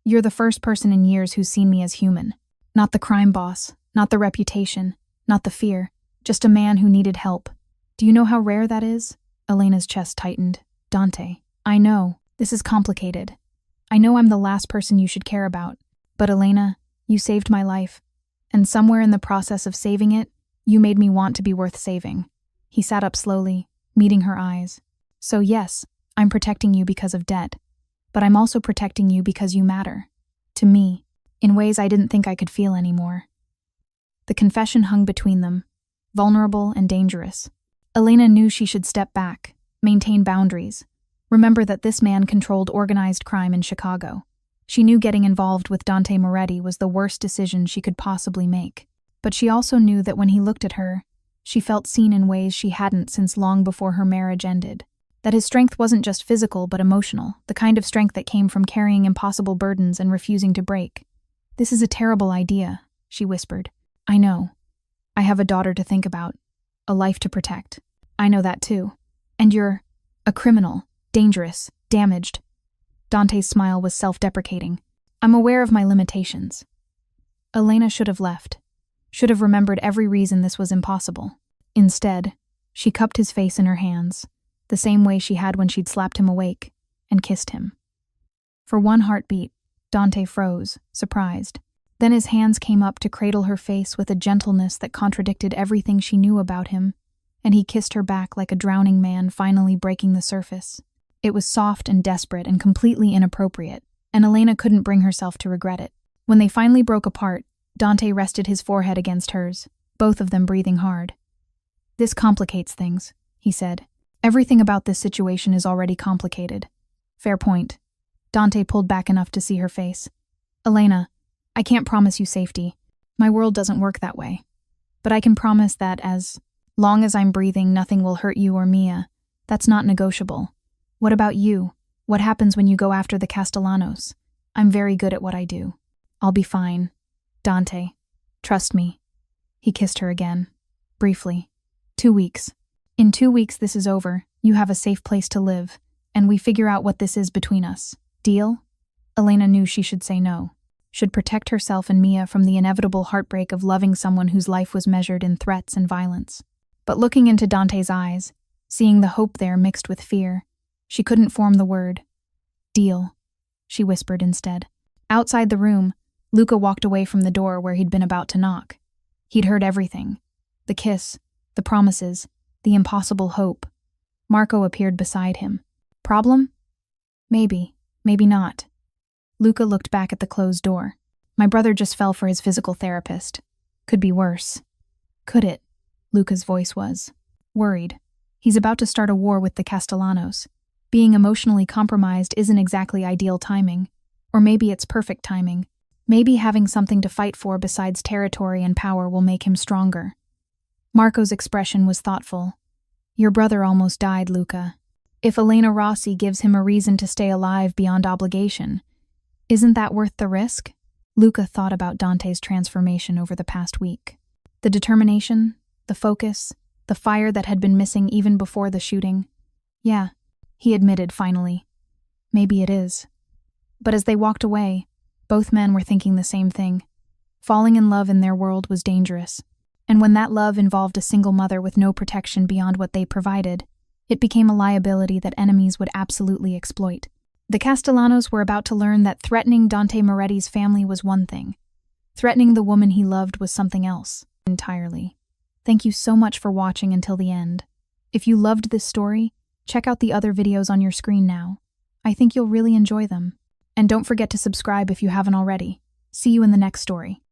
the first person in years who's seen me as human. Not the crime boss, not the reputation, not the fear, just a man who needed help. Do you know how rare that is? Elena's chest tightened. Dante, I know. This is complicated. I know I'm the last person you should care about. But Elena, you saved my life. And somewhere in the process of saving it, you made me want to be worth saving. He sat up slowly, meeting her eyes. So yes, I'm protecting you because of debt. But I'm also protecting you because you matter. To me, in ways I didn't think I could feel anymore. The confession hung between them, vulnerable and dangerous. Elena knew she should step back, maintain boundaries. Remember that this man controlled organized crime in Chicago. She knew getting involved with Dante Moretti was the worst decision she could possibly make. But she also knew that when he looked at her, she felt seen in ways she hadn't since long before her marriage ended. That his strength wasn't just physical but emotional, the kind of strength that came from carrying impossible burdens and refusing to break. This is a terrible idea, she whispered. I know. I have a daughter to think about, a life to protect. I know that too. And you're a criminal, dangerous, damaged. Dante's smile was self-deprecating. I'm aware of my limitations. Elena should have left. Should have remembered every reason this was impossible. Instead, she cupped his face in her hands, the same way she had when she'd slapped him awake, and kissed him. For one heartbeat, Dante froze, surprised. Then his hands came up to cradle her face with a gentleness that contradicted everything she knew about him, and he kissed her back like a drowning man finally breaking the surface. It was soft and desperate and completely inappropriate, and Elena couldn't bring herself to regret it. When they finally broke apart, Dante rested his forehead against hers, both of them breathing hard. This complicates things, he said. Everything about this situation is already complicated. Fair point. Dante pulled back enough to see her face. Elena, I can't promise you safety. My world doesn't work that way. But I can promise that as long as I'm breathing, nothing will hurt you or Mia. That's not negotiable. What about you? What happens when you go after the Castellanos? I'm very good at what I do. I'll be fine. Dante, trust me. He kissed her again. Briefly. 2 weeks. In 2 weeks this is over, you have a safe place to live, and we figure out what this is between us. Deal? Elena knew she should say no. Should protect herself and Mia from the inevitable heartbreak of loving someone whose life was measured in threats and violence. But looking into Dante's eyes, seeing the hope there mixed with fear, she couldn't form the word. Deal, she whispered instead. Outside the room, Luca walked away from the door where he'd been about to knock. He'd heard everything. The kiss, the promises, the impossible hope. Marco appeared beside him. Problem? Maybe, maybe not. Luca looked back at the closed door. My brother just fell for his physical therapist. Could be worse. Could it? Luca's voice was worried. He's about to start a war with the Castellanos. Being emotionally compromised isn't exactly ideal timing. Or maybe it's perfect timing. Maybe having something to fight for besides territory and power will make him stronger. Marco's expression was thoughtful. Your brother almost died, Luca. If Elena Rossi gives him a reason to stay alive beyond obligation, isn't that worth the risk? Luca thought about Dante's transformation over the past week. The determination, the focus, the fire that had been missing even before the shooting. Yeah, he admitted finally. Maybe it is. But as they walked away, both men were thinking the same thing. Falling in love in their world was dangerous. And when that love involved a single mother with no protection beyond what they provided, it became a liability that enemies would absolutely exploit. The Castellanos were about to learn that threatening Dante Moretti's family was one thing. Threatening the woman he loved was something else, entirely. Thank you so much for watching until the end. If you loved this story, check out the other videos on your screen now. I think you'll really enjoy them. And don't forget to subscribe if you haven't already. See you in the next story.